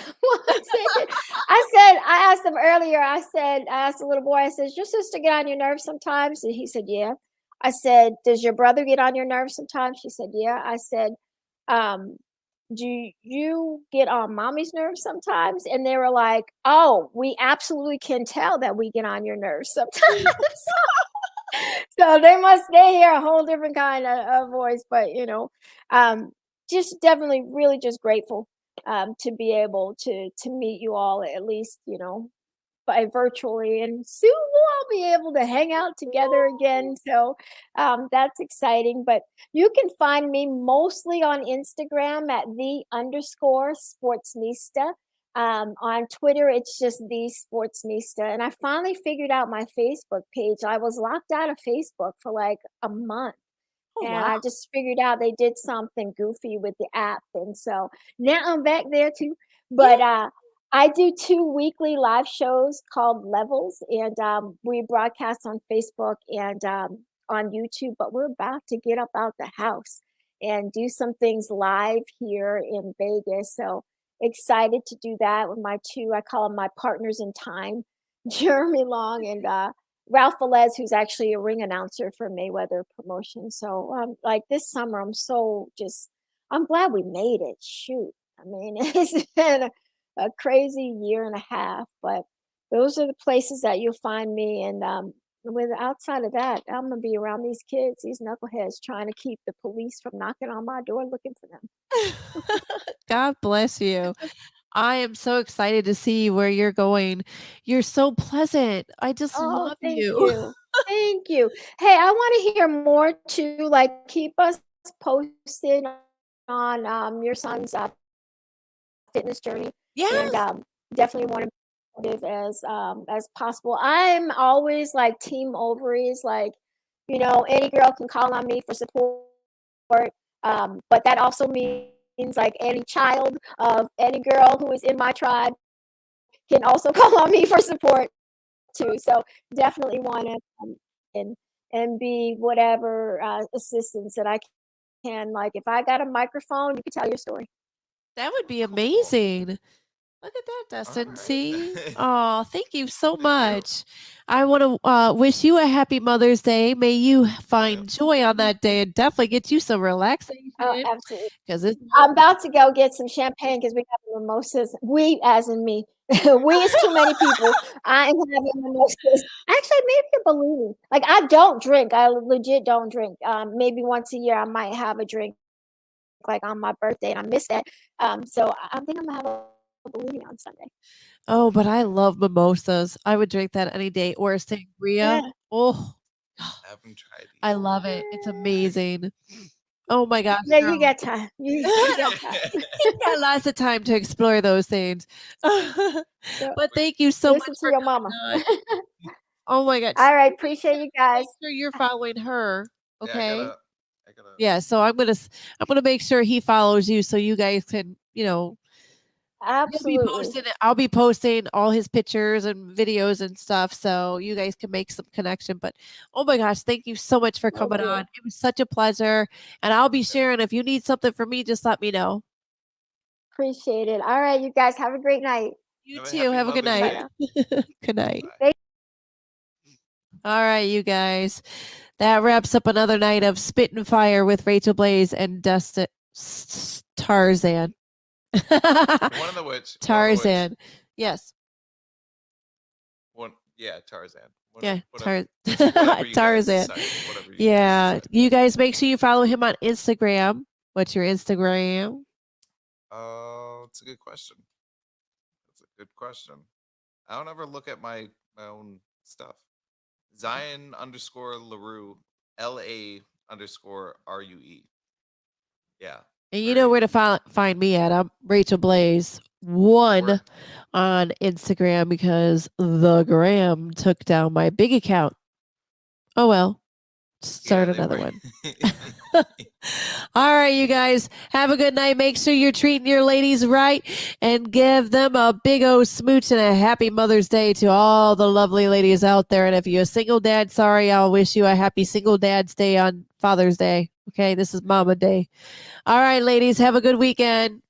asked them earlier. I asked the little boy, I said, does your sister get on your nerves sometimes? And he said, yeah. I said, does your brother get on your nerves sometimes? She said, yeah. I said, do you get on mommy's nerves sometimes? And they were like, oh, we absolutely can tell that we get on your nerves sometimes. So they hear a whole different kind of voice, but you know, just definitely really just grateful to be able to meet you all, at least, you know, by virtually, and soon we'll all be able to hang out together again. So that's exciting. But you can find me mostly on Instagram at _sportsnista. On Twitter, it's just the Sportsnista. And I finally figured out my Facebook page. I was locked out of Facebook for like a month. Oh, And wow. I just figured out they did something goofy with the app. And so now I'm back there too. But I do 2 weekly live shows called Levels. And we broadcast on Facebook and on YouTube. But we're about to get up out the house and do some things live here in Vegas. So excited to do that with my 2, I call them my partners in time, Jeremy Long and Ralph Velez, who's actually a ring announcer for Mayweather Promotion. So like this summer, I'm glad we made it. Shoot. I mean, it's been a crazy year and a half, but those are the places that you'll find me. And outside of that, I'm going to be around these kids, these knuckleheads, trying to keep the police from knocking on my door looking for them. God bless you. I am so excited to see where you're going. You're so pleasant. I just love Thank you. you. Thank you. Hey, I want to hear more too. Like, keep us posted on your son's fitness journey. Yes. And definitely want to be as possible. I'm always like team ovaries. Like, you know, any girl can call on me for support. But that also means like any child of any girl who is in my tribe can also call on me for support too. So definitely want to and be whatever assistance that I can. Like if I got a microphone, you can tell your story. That would be amazing. Look at that, Dustin. See? Oh, thank you so much. I want to wish you a happy Mother's Day. May you find joy on that day and definitely get you some relaxation. Oh, absolutely. Because I'm about to go get some champagne because we have mimosas. We, as in me. We is too many people. I am having mimosas. Actually, maybe a Bellini. Like I don't drink. I legit don't drink. Maybe once a year I might have a drink, like on my birthday, and I miss that. So I think I'm gonna have a Bellini on Sunday. Oh, but I love mimosas. I would drink that any day. Or a sangria. Yeah. Oh, I haven't tried these. I love it. It's amazing. Oh my gosh. Yeah, girl. you got time. You got time. You got lots of time to explore those things. But thank you so Listen much to for your coming mama. on. Oh my God. All right, appreciate you guys. Make sure you're following her. Okay. I gotta. Yeah, so I'm gonna make sure he follows you so you guys can, you'll be Absolutely. posting it. I'll be posting all his pictures and videos and stuff so you guys can make some connection. But oh my gosh, thank you so much for coming Okay. on. It was such a pleasure. And I'll be sharing. If you need something from me, just let me know. Appreciate it. All right, you guys have a great night. You Have a too. happy Have a good Mother's night. Day. Good night. Bye. All right, you guys. That wraps up another night of Spit and Fire with Racheal Blaze and Dustin Tarzan. One of the which. Tarzan. Yes. Tarzan. Yeah, Whatever you guys Tarzan. decide, whatever you guys Yeah, decide. you guys make sure you follow him on Instagram. What's your Instagram? It's a good question. That's a good question. I don't ever look at my own stuff. Zion_LaRue, LA_RUE. Yeah. And you know where to find me at. I'm Racheal Blaze 1 Word. on Instagram because the gram took down my big account. Oh well. Start Yeah, another one. All right, you guys. Have a good night. Make sure you're treating your ladies right and give them a big old smooch and a happy Mother's Day to all the lovely ladies out there. And if you're a single dad, sorry, I'll wish you a happy single dad's day on Father's Day. Okay, this is Mama Day. All right, ladies, have a good weekend.